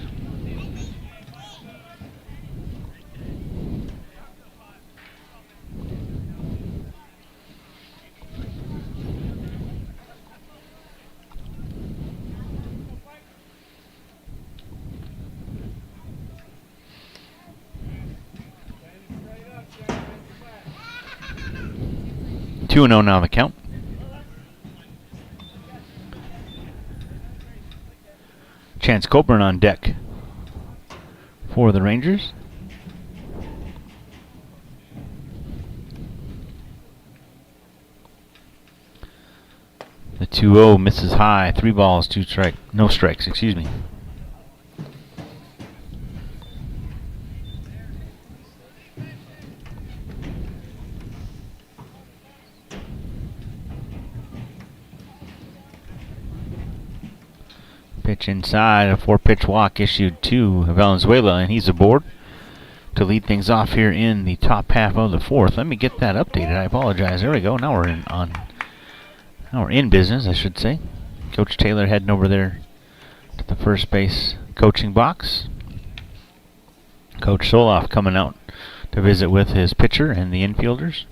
S1: Two and 0 now the count. Chance Coburn on deck for the Rangers. The 2-0 misses high. 3 balls, no strikes, excuse me. Pitch inside, a 4-pitch walk issued to Valenzuela, and he's aboard to lead things off here in the top half of the 4th. Let me get that updated. I apologize. There we go. Now we're in business, I should say. Coach Taylor heading over there to the first base coaching box. Coach Soloff coming out to visit with his pitcher and the infielders.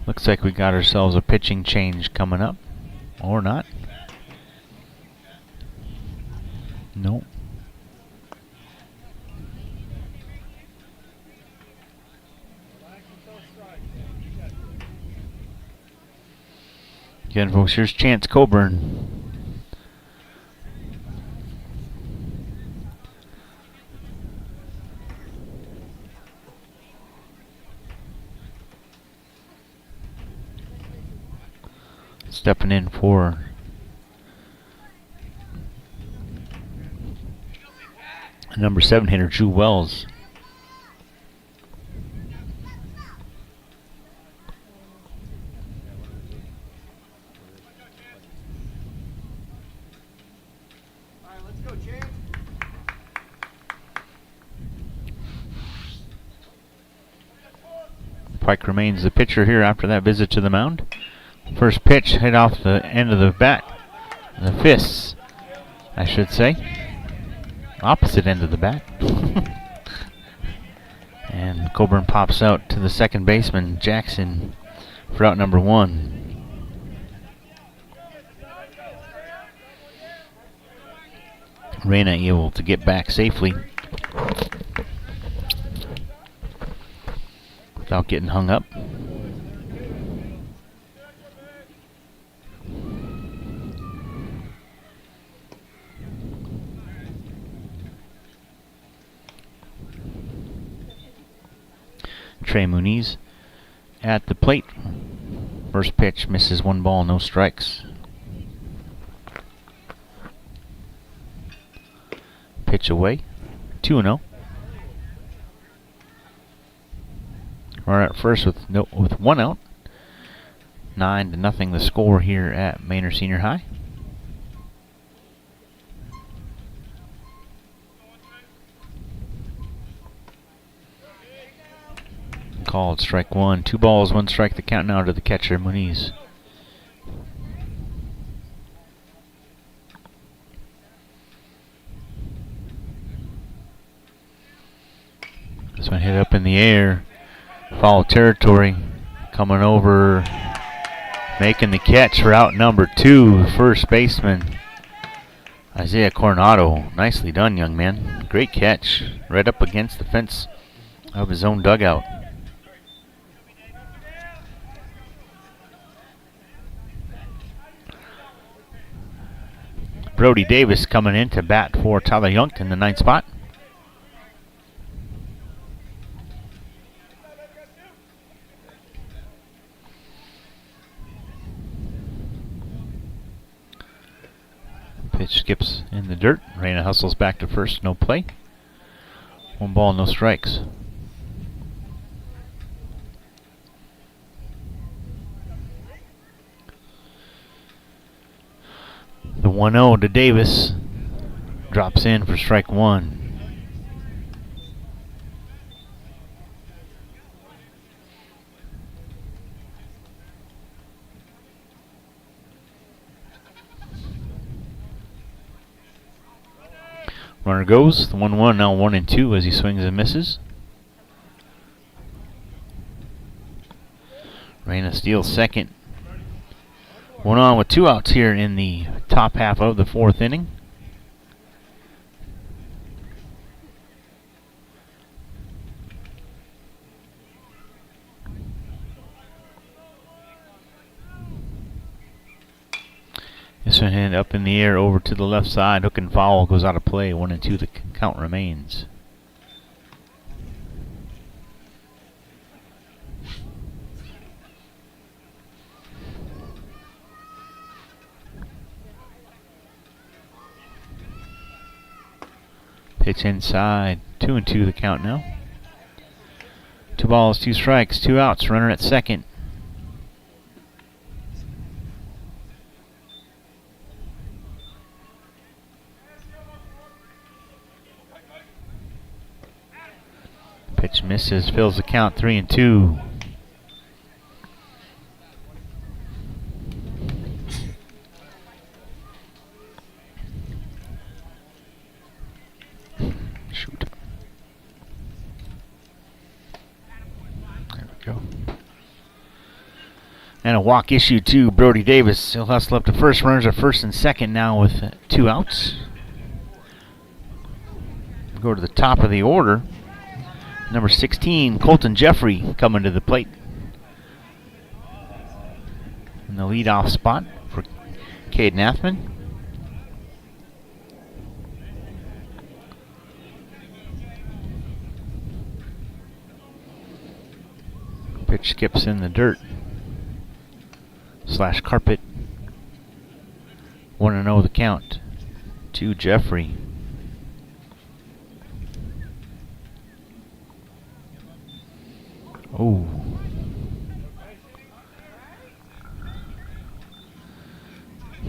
S1: Looks like we got ourselves a pitching change coming up. Or not. Nope. Again, folks, here's Chance Coburn. Stepping in for number 7 hitter, Drew Wells.
S4: All right, let's go, Chance.
S1: Pike remains the pitcher here after that visit to the mound. First pitch hit off the end of the bat. The fists, I should say. Opposite end of the bat. And Coburn pops out to the second baseman, Jackson, for out number 1. Reyna able to get back safely without getting hung up. Trey Muniz at the plate. First pitch misses, 1 ball, no strikes. Pitch away, 2-0. Runner at first with 1 out. 9-0 the score here at Manor Senior High. Called strike 1. 2 balls, 1 strike. The count now to the catcher, Muniz. This one hit up in the air. Foul territory. Coming over Making the catch for out number 2, first baseman Isaiah Coronado. Nicely done, young man. Great catch. Right up against the fence of his own dugout. Brody Davis coming in to bat for Tyler Youngton in the 9th spot. Pitch skips in the dirt. Reyna hustles back to first, no play. 1 ball, no strikes. The 1-0 to Davis. Drops in for strike 1. Runner goes. The 1-1 now 1-2 as he swings and misses. Reyna steals second. 1 on with 2 outs here in the top half of the 4th inning. This one hit up in the air over to the left side. Hook and foul goes out of play. 1-2 the count remains. Pitch inside. 2-2 the count now. 2 balls, 2 strikes, 2 outs. Runner at second. Pitch misses, fills the count. 3-2. Shoot. There we go. And a walk issued to Brody Davis. He'll hustle up to first. Runners are first and second now with 2 outs. We'll go to the top of the order. Number 16, Colton Jeffrey, coming to the plate in the leadoff spot for Cade Nathman. Pitch skips in the dirt / carpet. 1-0 the count to Jeffrey. Oh.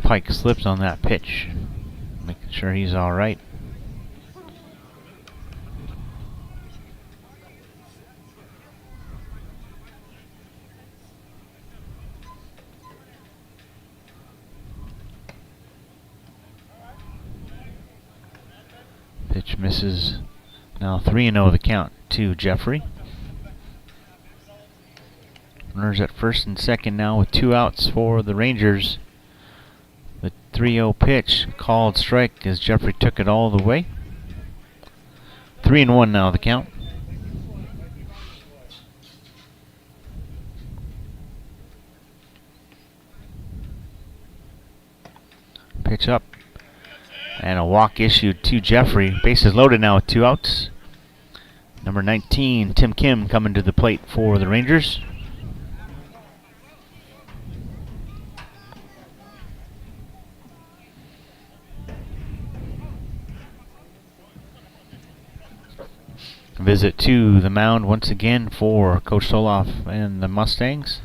S1: Pike slips on that pitch. Making sure he's all right. Pitch misses. Now 3-0 the count to Jeffrey. Runners at first and second now with 2 outs for the Rangers. The 3-0 pitch, called strike as Jeffrey took it all the way. 3-1 now the count. Pitch up. And a walk issued to Jeffrey. Bases loaded now with 2 outs. Number 19, Tim Kim, coming to the plate for the Rangers. Visit to the mound once again for Coach Soloff and the Mustangs.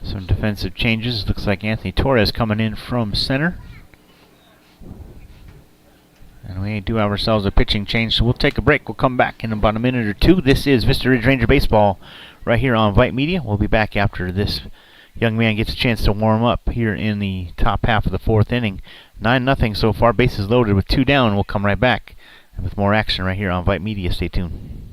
S1: Some defensive changes. Looks like Anthony Torres coming in from center. And we do have ourselves a pitching change, so we'll take a break. We'll come back in about a minute or two. This is Vista Ridge Ranger Baseball right here on Vype Media. We'll be back after this young man gets a chance to warm up here in the top half of the fourth inning. 9-0 so far. Bases loaded with 2 down. We'll come right back with more action right here on Vype Media. Stay tuned.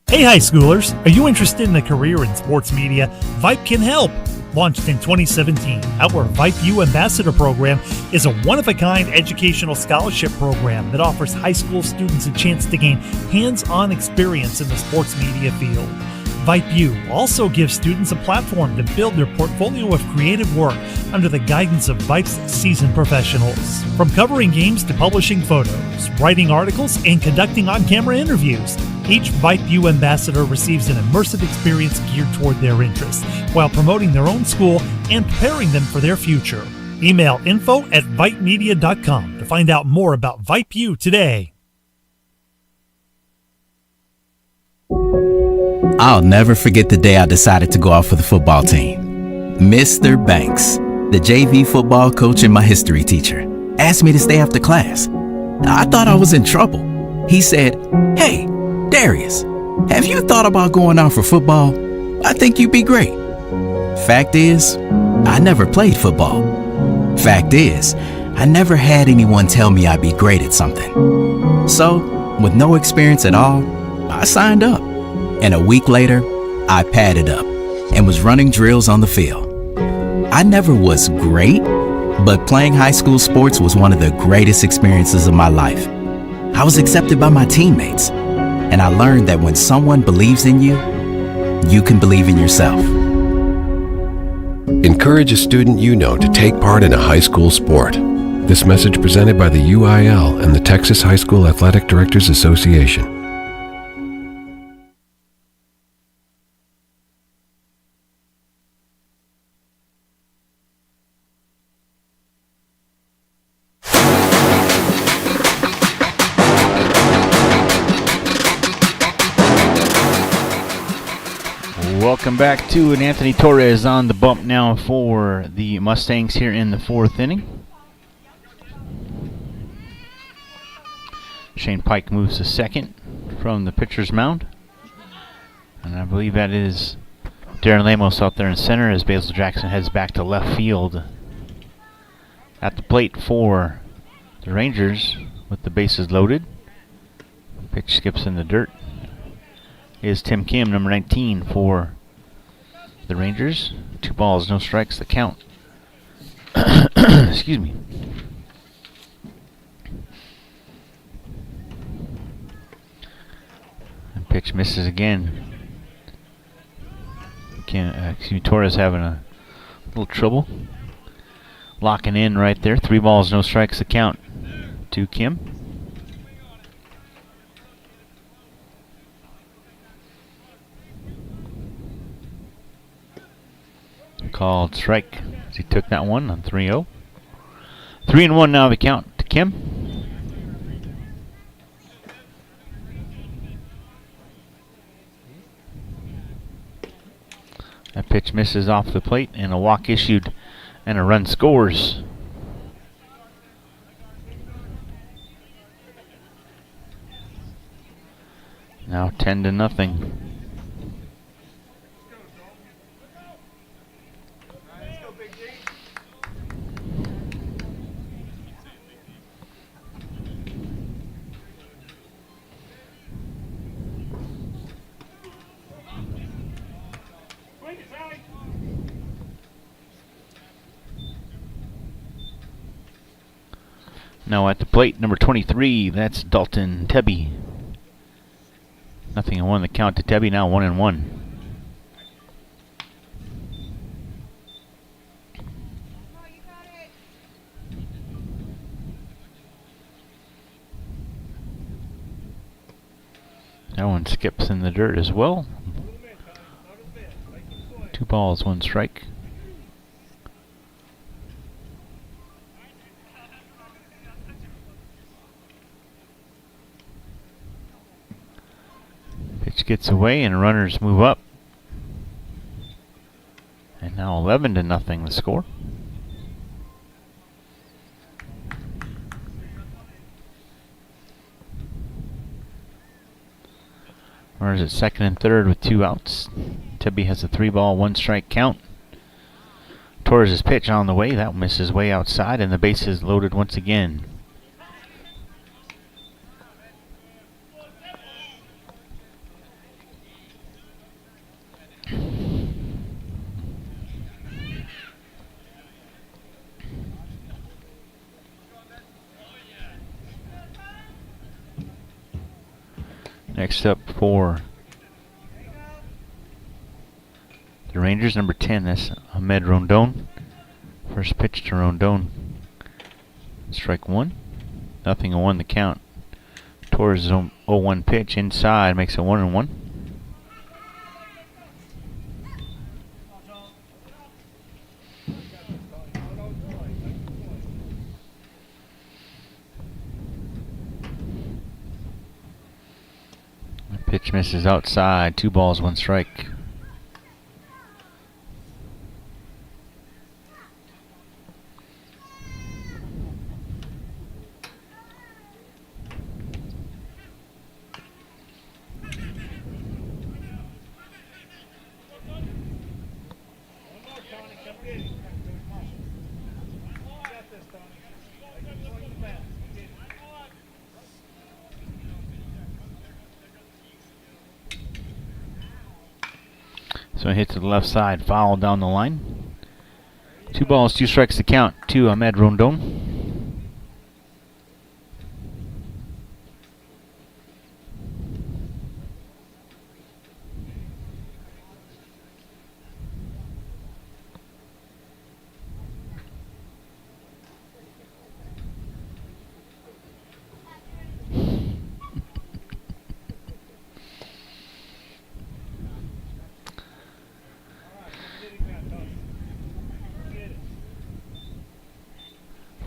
S8: Hey high schoolers, are you interested in a career in sports media? Vype can help. Launched in 2017, our Vype U Ambassador Program is a one-of-a-kind educational scholarship program that offers high school students a chance to gain hands-on experience in the sports media field. Vype U also gives students a platform to build their portfolio of creative work under the guidance of Vype's seasoned professionals. From covering games to publishing photos, writing articles, and conducting on-camera interviews, each Vype U ambassador receives an immersive experience geared toward their interests, while promoting their own school and preparing them for their future. Email info@vypemedia.com to find out more about Vype U today.
S9: I'll never forget the day I decided to go out for the football team. Mr. Banks, the JV football coach and my history teacher, asked me to stay after class. I thought I was in trouble. He said, "Hey, Darius, have you thought about going out for football? I think you'd be great." Fact is, I never played football. Fact is, I never had anyone tell me I'd be great at something. So, with no experience at all, I signed up. And a week later, I padded up and was running drills on the field. I never was great, but playing high school sports was one of the greatest experiences of my life. I was accepted by my teammates, and I learned that when someone believes in you, you can believe in yourself.
S7: Encourage a student you know to take part in a high school sport. This message presented by the UIL and the Texas High School Athletic Directors Association.
S1: Welcome back to an Anthony Torres on the bump now for the Mustangs here in the fourth inning. Shane Pike moves to second from the pitcher's mound. And I believe that is Darren Lamos out there in center as Basil Jackson heads back to left field. At the plate for the Rangers with the bases loaded. Pitch skips in the dirt. Is Tim Kim, number 19 for the Rangers. 2 balls, no strikes, the count. Excuse me. And pitch misses again. Torres having a little trouble locking in right there. 3 balls, no strikes, the count to Kim. Called strike as he took that one on 3-0. 3-1 now the count to Kim. That pitch misses off the plate and a walk issued and a run scores. Now 10-0. Now at the plate, number 23, that's Dalton Tebby. 0-1 the count to Tebby, now 1-1. That one skips in the dirt as well. 2 balls, 1 strike. gets away and runners move up. And now 11-0 the score. Runners at second and third with 2 outs. Tibby has a 3-ball, 1-strike count. Torres' pitch on the way. That misses way outside, and the base is loaded once again. Next up for the Rangers, number 10, that's Ahmed Rondon. First pitch to Rondon. Strike 1. 0-1 the count. Torres' 0-1 pitch inside makes it 1-1. Pitch misses outside. 2 balls, 1 strike. So hit to the left side, foul down the line. 2 balls, 2 strikes to count to Ahmed Rondon.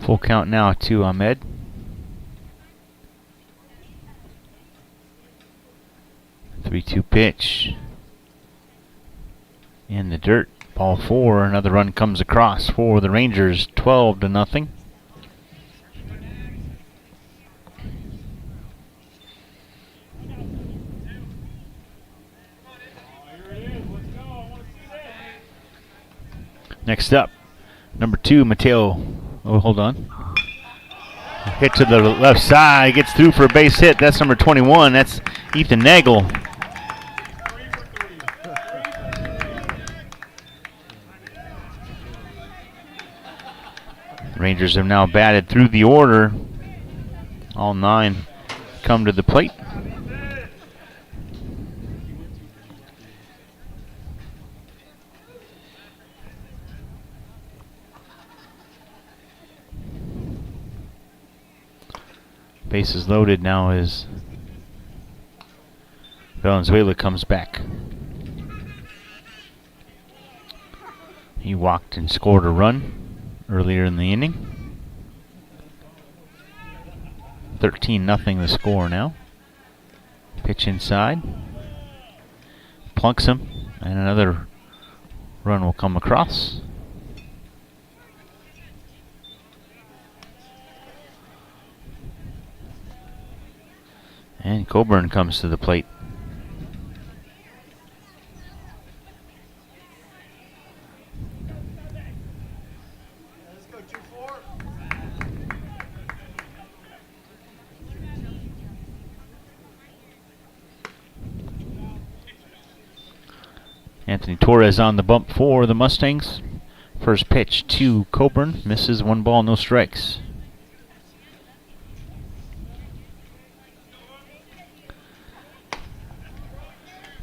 S1: Full count now to Ahmed. Three-two pitch. In the dirt. Ball 4. Another run comes across for the Rangers. 12-0. Next up, number 2, Mateo. Oh, hold on. Hit to the left side. Gets through for a base hit. That's number 21. That's Ethan Nagel. Rangers have now batted through the order. All 9 come to the plate. Bases loaded now as Valenzuela comes back. He walked and scored a run earlier in the inning. 13-0 the score now. Pitch inside. Plunks him, and another run will come across. And Coburn comes to the plate. Anthony Torres on the bump for the Mustangs. First pitch to Coburn. Misses, 1 ball, no strikes.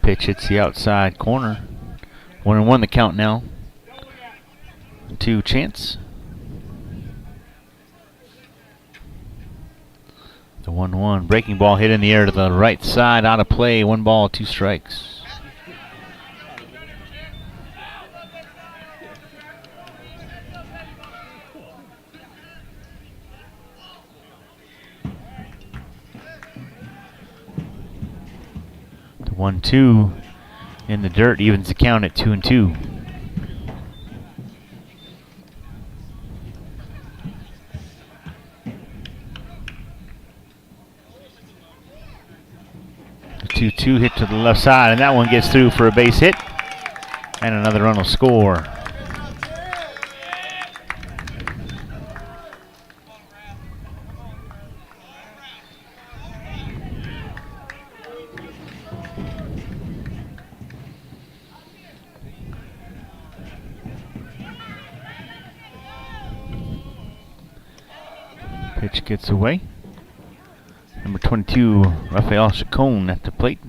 S1: Pitch hits the outside corner. 1-1 the count now to Chance. The 1-1 breaking ball hit in the air to the right side, out of play. 1 ball, 2 strikes. 1-2 in the dirt, evens the count at 2-2. The 2-2 hit to the left side, and that one gets through for a base hit. And another run will score. Pitch gets away. Number 22, Rafael Chacon at the plate.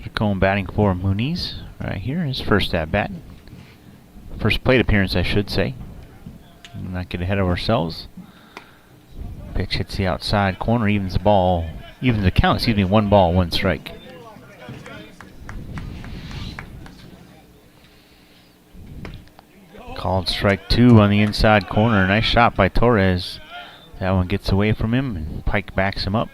S1: Chacon batting for Muniz right here. His first at bat. First plate appearance, I should say. Not get ahead of ourselves. Pitch hits the outside corner, evens the ball. Evens the count, 1 ball, 1 strike. Called strike 2 on the inside corner. Nice shot by Torres. That one gets away from him, and Pike backs him up.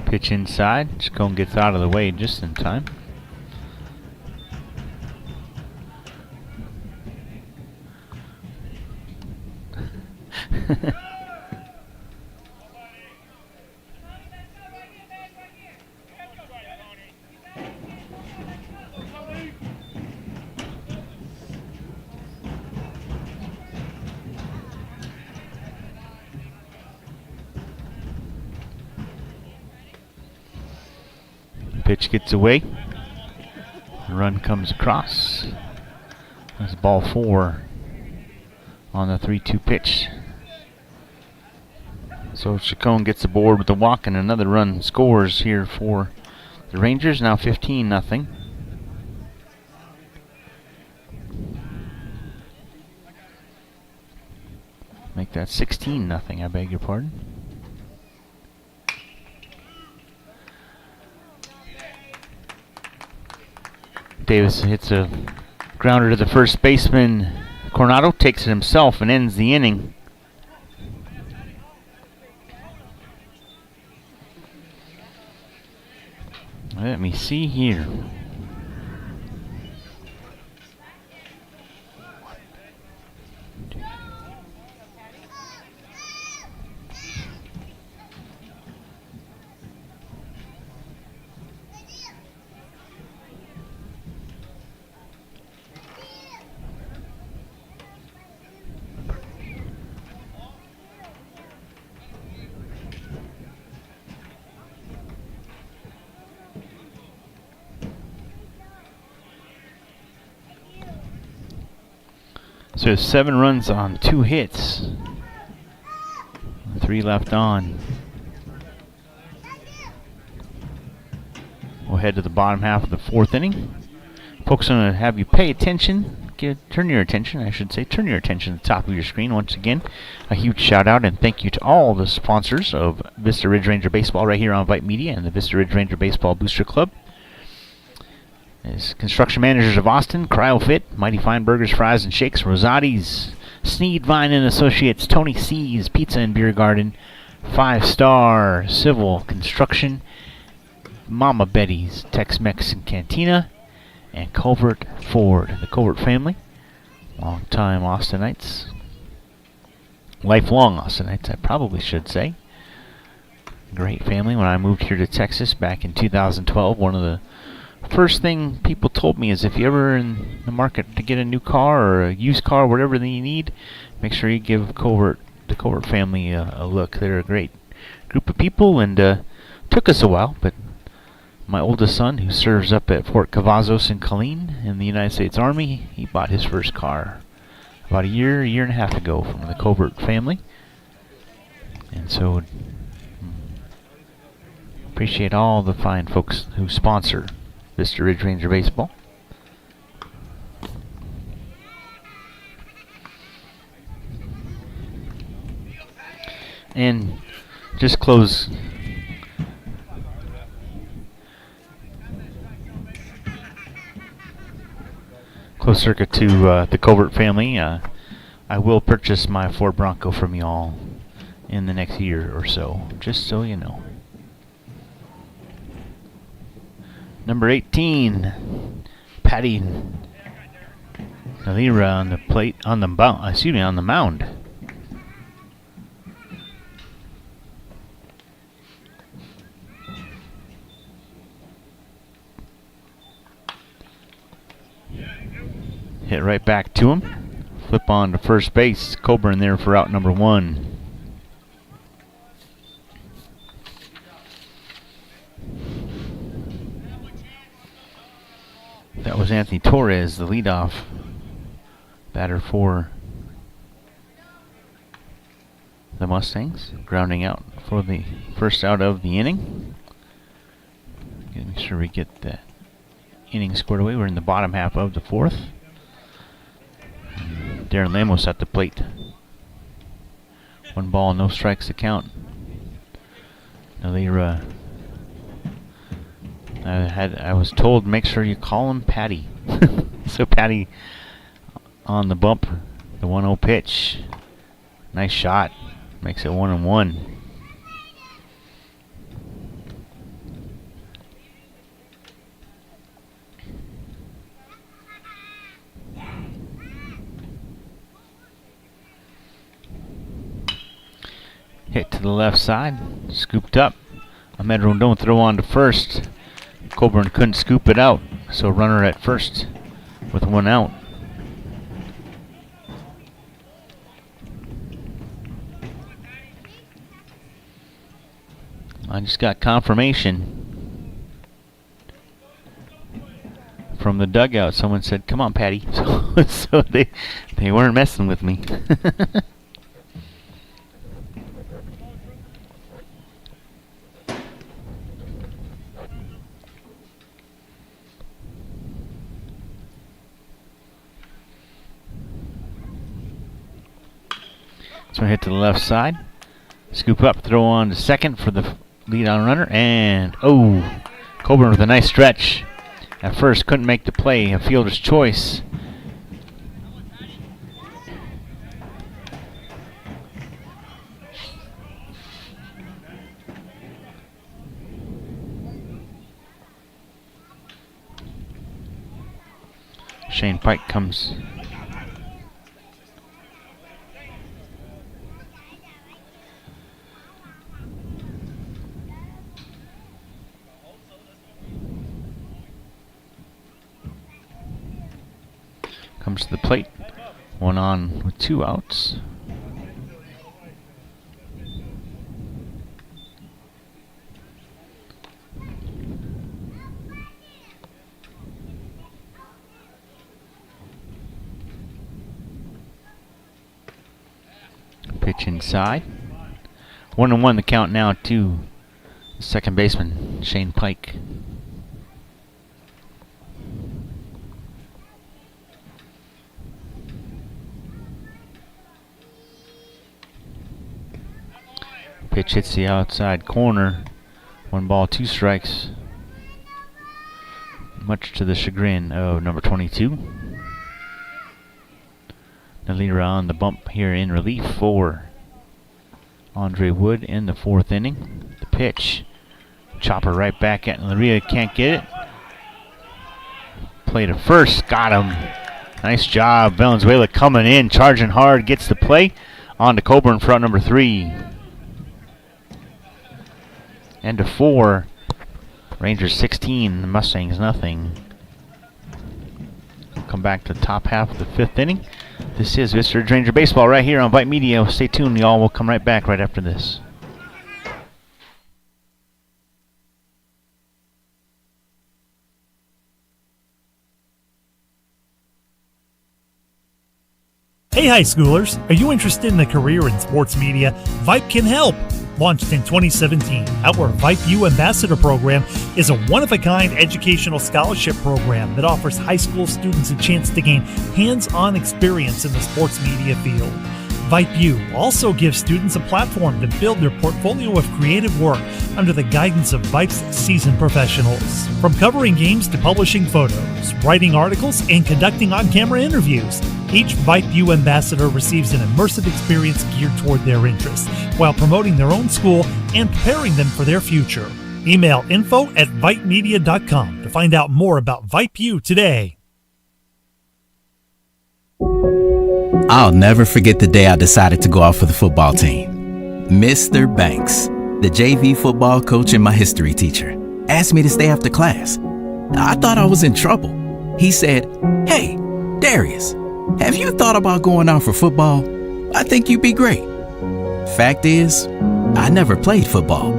S1: Pitch inside. Chacon gets out of the way just in time. Pitch gets away. The run comes across. That's ball 4 on the 3-2 pitch. So Chacon gets aboard with the walk, and another run scores here for the Rangers. Now 15-0. Make that 16-0, I beg your pardon. Davis hits a grounder to the first baseman. Coronado takes it himself and ends the inning. Let me see here. So 7 runs on 2 hits. 3 left on. We'll head to the bottom half of the 4th inning. Folks, I'm going to have you pay attention. Turn your attention to the top of your screen. Once again, a huge shout out and thank you to all the sponsors of Vista Ridge Ranger Baseball right here on Vype Media and the Vista Ridge Ranger Baseball Booster Club. As construction managers of Austin, CryoFit, Mighty Fine Burgers, Fries, and Shakes, Rosati's, Sneed Vine and Associates, Tony C's Pizza and Beer Garden, 5-Star Civil Construction, Mama Betty's Tex-Mex and Cantina, and Culvert Ford, the Culvert family, long-time Austinites, lifelong Austinites, I probably should say. Great family. When I moved here to Texas back in 2012, one of the first thing people told me is if you're ever in the market to get a new car or a used car, whatever that you need, make sure you give the Culvert family a look. They're a great group of people, and took us a while, but my oldest son, who serves up at Fort Cavazos in Killeen in the United States Army, he bought his first car about a year and a half ago from the Culvert family. And so appreciate all the fine folks who sponsor Vista Ridge Ranger Baseball. and just close circuit to the Colbert family. I will purchase my Ford Bronco from y'all in the next year or so, just so you know. Number 18, Patty Nalira on the plate, on the mound. Hit right back to him. Flip on to first base. Coburn there for out number 1. That was Anthony Torres, the leadoff batter for the Mustangs, grounding out for the first out of the inning. Make sure we get the inning squared away. We're in the bottom half of the 4th. Darren Lamos at the plate. 1 ball, no strikes to count. Nalira. I was told make sure you call him Patty. So Patty on the bump, the 1-0 pitch. Nice shot. Makes it 1-1. Hit to the left side, scooped up. Ahmed Rondon throw on to first. Coburn couldn't scoop it out, so runner at first with 1 out. I just got confirmation from the dugout. Someone said, "Come on, Patty." So they weren't messing with me. So hit to the left side. Scoop up, throw on to second for the lead on runner. And, Coburn with a nice stretch. At first, couldn't make the play. A fielder's choice. Shane Pike comes. Comes to the plate. 1 on with 2 outs. Pitch inside. 1-1 the count now to the second baseman, Shane Pike. Pitch hits the outside corner. 1 ball, 2 strikes. Much to the chagrin of number 22. Nalira on the bump here in relief for Andre Wood in the 4th inning. The pitch. Chopper right back at Nalira. Can't get it. Play to first. Got him. Nice job. Valenzuela coming in, charging hard. Gets the play. On to Coburn for out number 3. And to 4. Rangers 16, the Mustangs nothing. We'll come back to the top half of the 5th inning. This is Vista Ridge Ranger Baseball right here on Vype Media. Stay tuned, y'all. We'll come right back right after this.
S8: Hey high schoolers, are you interested in a career in sports media? Vype can help. Launched in 2017, our Vype U Ambassador Program is a one-of-a-kind educational scholarship program that offers high school students a chance to gain hands-on experience in the sports media field. VypeU also gives students a platform to build their portfolio of creative work under the guidance of Vype's seasoned professionals. From covering games to publishing photos, writing articles, and conducting on-camera interviews, each VypeU ambassador receives an immersive experience geared toward their interests, while promoting their own school and preparing them for their future. Email info@vypemedia.com to find out more about VypeU today.
S9: I'll never forget the day I decided to go out for the football team. Mr. Banks, the JV football coach and my history teacher, asked me to stay after class. I thought I was in trouble. He said, "Hey, Darius, have you thought about going out for football? I think you'd be great." Fact is, I never played football.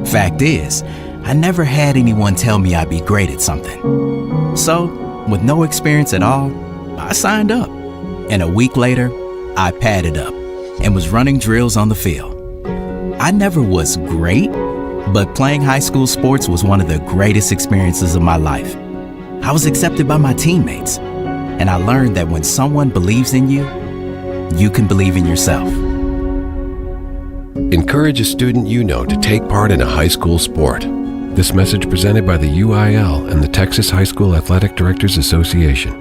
S9: Fact is, I never had anyone tell me I'd be great at something. So, with no experience at all, I signed up. And a week later, I padded up and was running drills on the field. I never was great, but playing high school sports was one of the greatest experiences of my life. I was accepted by my teammates, and I learned that when someone believes in you, you can believe in yourself.
S7: Encourage a student you know to take part in a high school sport. This message presented by the UIL and the Texas High School Athletic Directors Association.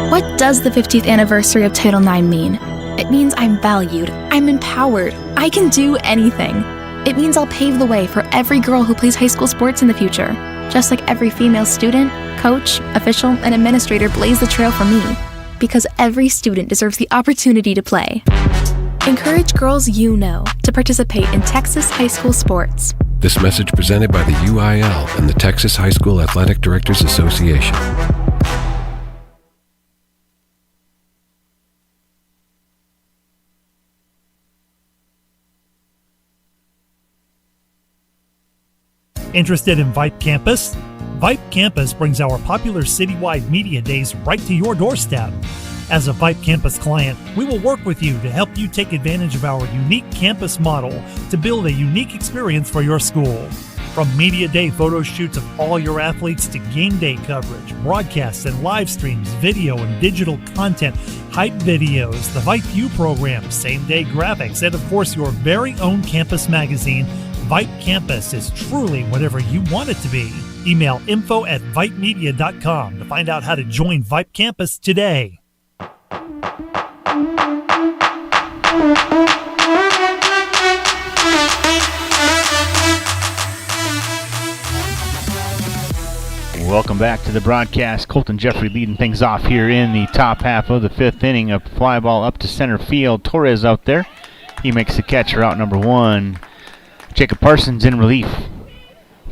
S10: What does the 50th anniversary of Title IX mean? It means I'm valued, I'm empowered, I can do anything. It means I'll pave the way for every girl who plays high school sports in the future, just like every female student, coach, official, and administrator blazed the trail for me, because every student deserves the opportunity to play. Encourage girls you know to participate in Texas high school sports.
S7: This message presented by the UIL and the Texas High School Athletic Directors Association.
S8: Interested in Vype Campus? Vype Campus brings our popular citywide media days right to your doorstep. As a Vype Campus client, we will work with you to help you take advantage of our unique campus model to build a unique experience for your school. From media day photo shoots of all your athletes to game day coverage, broadcasts and live streams, video and digital content, hype videos, the VypeU program, same-day graphics, and of course your very own campus magazine, Vype Campus is truly whatever you want it to be. Email info@vypemedia.com to find out how to join Vype Campus today.
S1: Welcome back to the broadcast. Colton Jeffrey leading things off here in the top half of the fifth inning. A fly ball up to center field. Torres out there. He makes the catch for out number one. Jacob Parsons in relief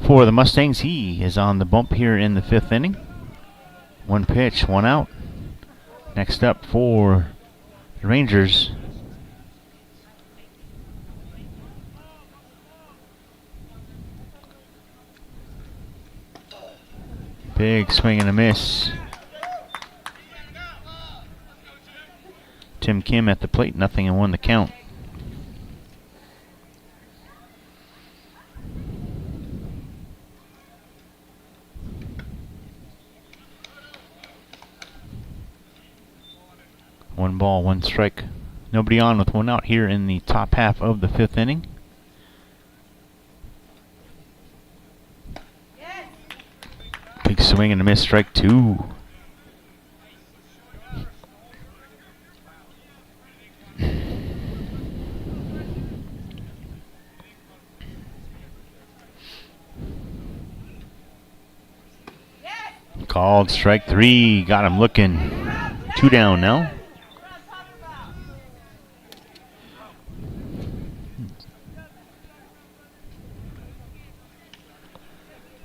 S1: for the Mustangs. He is on the bump here in the fifth inning. One pitch, one out. Next up for the Rangers, big swing and a miss. Tim Kim at the plate, nothing and one the count. One ball, one strike. Nobody on with one out here in the top half of the fifth inning. Big swing and a miss, strike two. Called strike three. Got him looking. Two down now.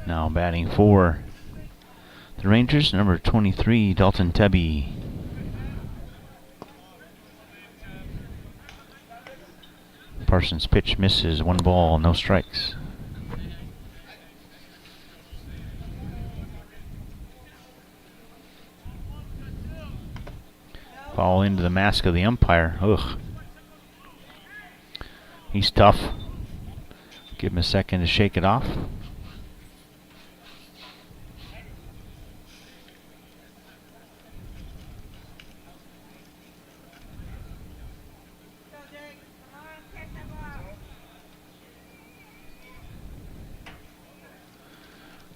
S1: Now batting for the Rangers, number 23, Dalton Tebby. Parsons' pitch misses, one ball, no strikes. Fall into the mask of the umpire. Ugh. He's tough. Give him a second to shake it off.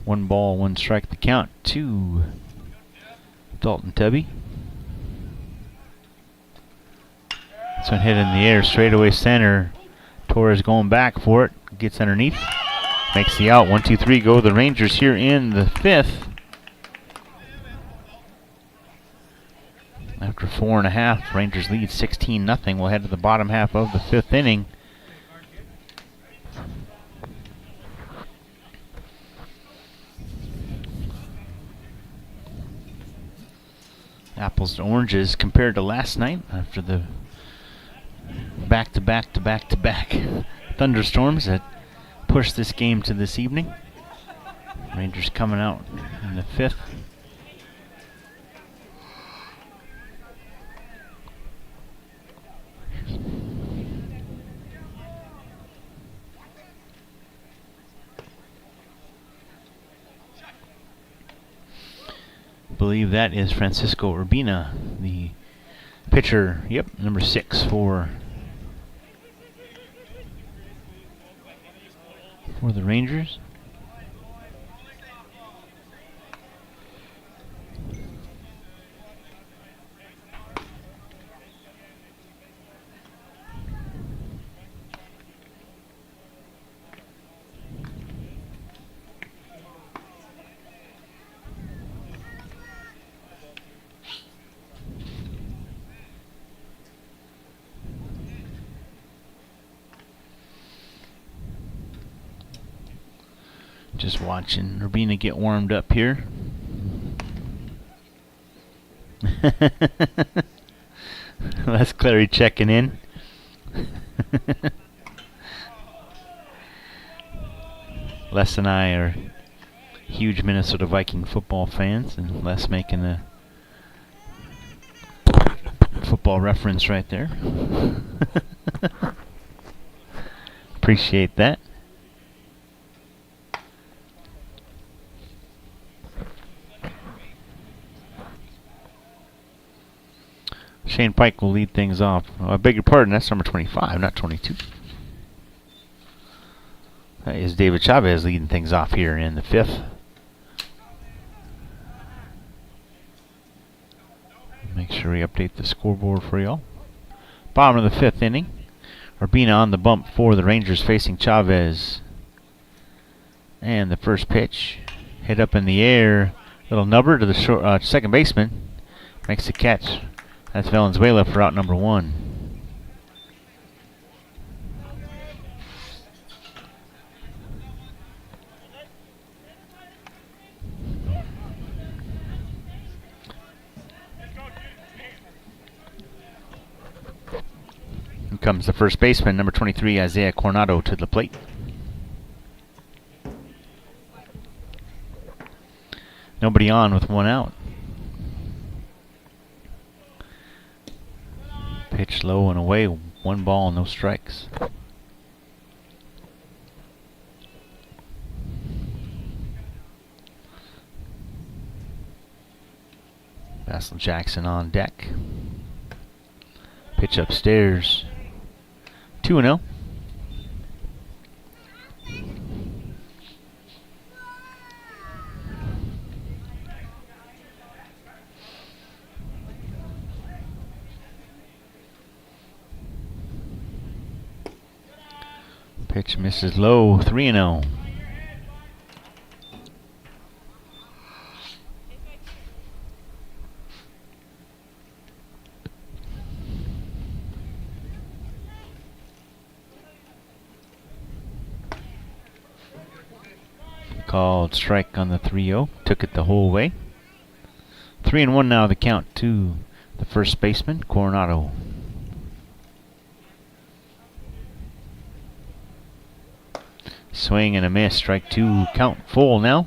S1: One ball, one strike, the count to Dalton Tubby. This one hit in the air, straightaway center. Torres going back for it, gets underneath, makes the out. 1, 2, 3 go the Rangers here in the 5th. After 4.5, Rangers lead 16-0. We'll head to the bottom half of the 5th inning. Apples to oranges compared to last night after the back-to-back thunderstorms that pushed this game to this evening. Rangers coming out in the 5th. I believe that is Francisco Urbina, the pitcher. Yep, number 6 for the Rangers. Just watching Urbina get warmed up here. That's Clary checking in. Les and I are huge Minnesota Viking football fans, and Les making a football reference right there. Appreciate that. Shane Pike will lead things off. Oh, I beg your pardon, that's number 25, not 22. That is David Chavez leading things off here in the 5th. Make sure we update the scoreboard for y'all. Bottom of the 5th inning. Urbina on the bump for the Rangers facing Chavez. And the first pitch. Hit up in the air. Little nubber to the second baseman. Makes the catch. That's Valenzuela for out number 1. Here comes the first baseman, number 23, Isaiah Coronado, to the plate. Nobody on with 1 out. Pitch low and away, 1 ball, no strikes. Basil Jackson on deck. Pitch upstairs. 2-0. Pitch misses low, 3-0. Called strike on the 3-0. Took it the whole way. 3-1 now, the count to the first baseman, Coronado. Swing and a miss. Strike 2. Count full now.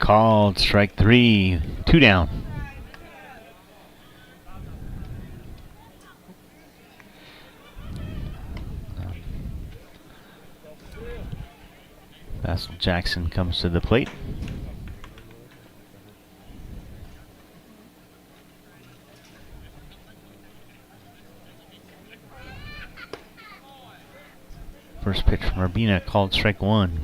S1: called. Strike 3. 2 down. Basil Jackson comes to the plate. First pitch from Urbina called strike 1.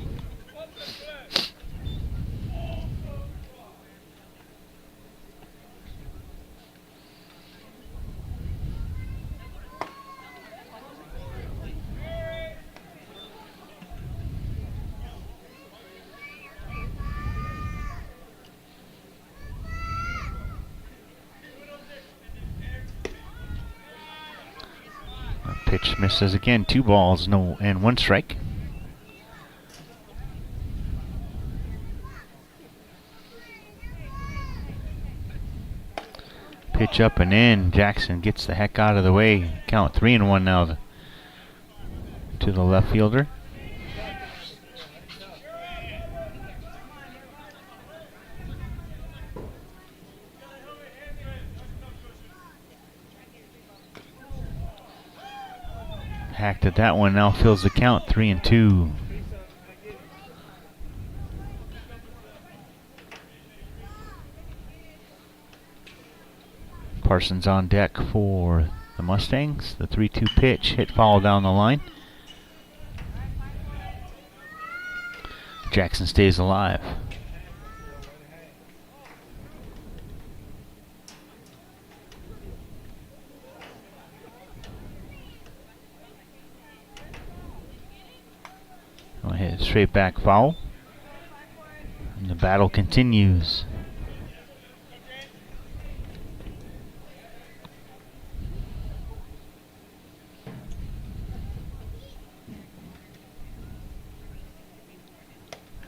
S1: Pitch misses again. 2 balls, no, and 1 strike. Pitch up and in. Jackson gets the heck out of the way. Count 3-1 now to the left fielder. Hacked at that one, now fills the count, 3-2. Parsons on deck for the Mustangs. The 3-2 pitch, hit foul down the line. Jackson stays alive. Hit straight back foul. And the battle continues.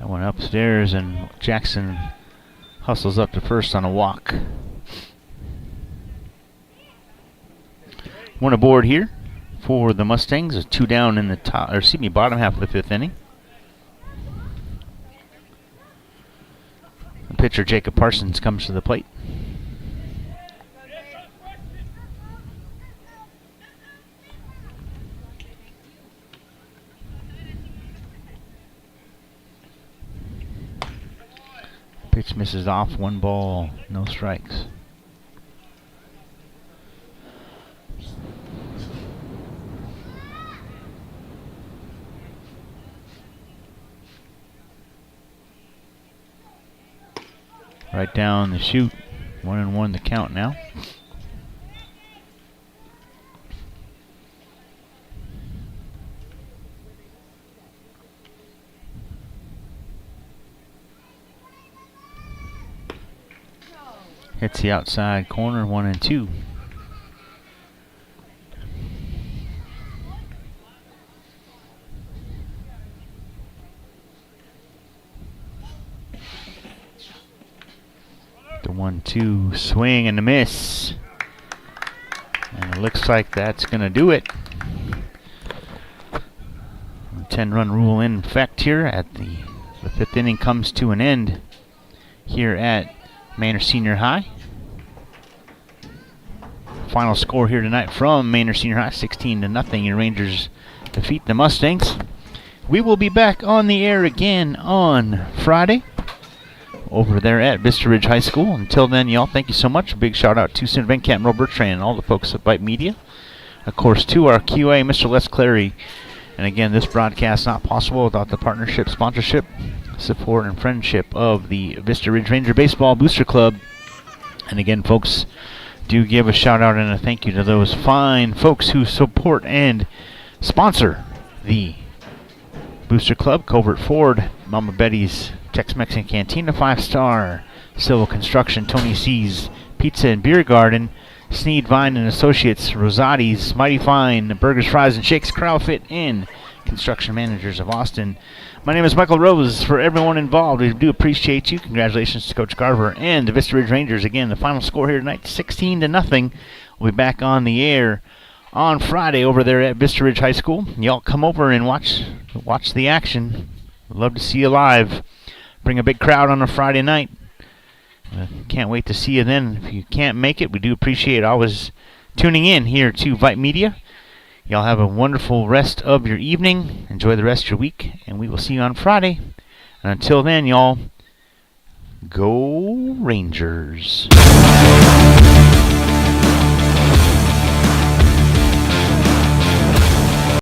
S1: That one upstairs, and Jackson hustles up to first on a walk. One aboard here for the Mustangs. 2 down in the top, or excuse me, bottom half of the 5th inning. The pitcher Jacob Parsons comes to the plate. Pitch misses off. 1 ball, no strikes. Right down the chute. 1-1 the count now. Hits the outside corner, 1-2. The 1-2 swing and a miss. And it looks like that's going to do it. 10-run rule in effect here at the 5th inning comes to an end here at Manor Senior High. Final score here tonight from Manor Senior High, 16-0. Your Rangers defeat the Mustangs. We will be back on the air again on Friday over there at Vista Ridge High School. Until then, y'all, thank you so much. A big shout out to Senator Venkat and Rob Bertrand and all the folks at Vype Media. Of course, to our QA, Mr. Les Clary. And again, this broadcast not possible without the partnership, sponsorship, support, and friendship of the Vista Ridge Ranger Baseball Booster Club. And again, folks, do give a shout out and a thank you to those fine folks who support and sponsor the Booster Club: Covert Ford, Mama Betty's Tex-Mexican Cantina, 5-Star, Civil Construction, Tony C's Pizza and Beer Garden, Sneed Vine and Associates, Rosati's Mighty Fine, Burgers, Fries, and Shakes, CrowdFit, and Construction Managers of Austin. My name is Michael Rose. For everyone involved, we do appreciate you. Congratulations to Coach Garver and the Vista Ridge Rangers. Again, the final score here tonight, 16-0. We'll be back on the air on Friday over there at Vista Ridge High School. Y'all come over and watch the action. We'd love to see you live. bring a big crowd on a Friday night. Can't wait to see you then. If you can't make it, we do appreciate always tuning in here to Vype Media. Y'all have a wonderful rest of your evening. Enjoy the rest of your week, and we will see you on Friday. And until then, y'all, go Rangers.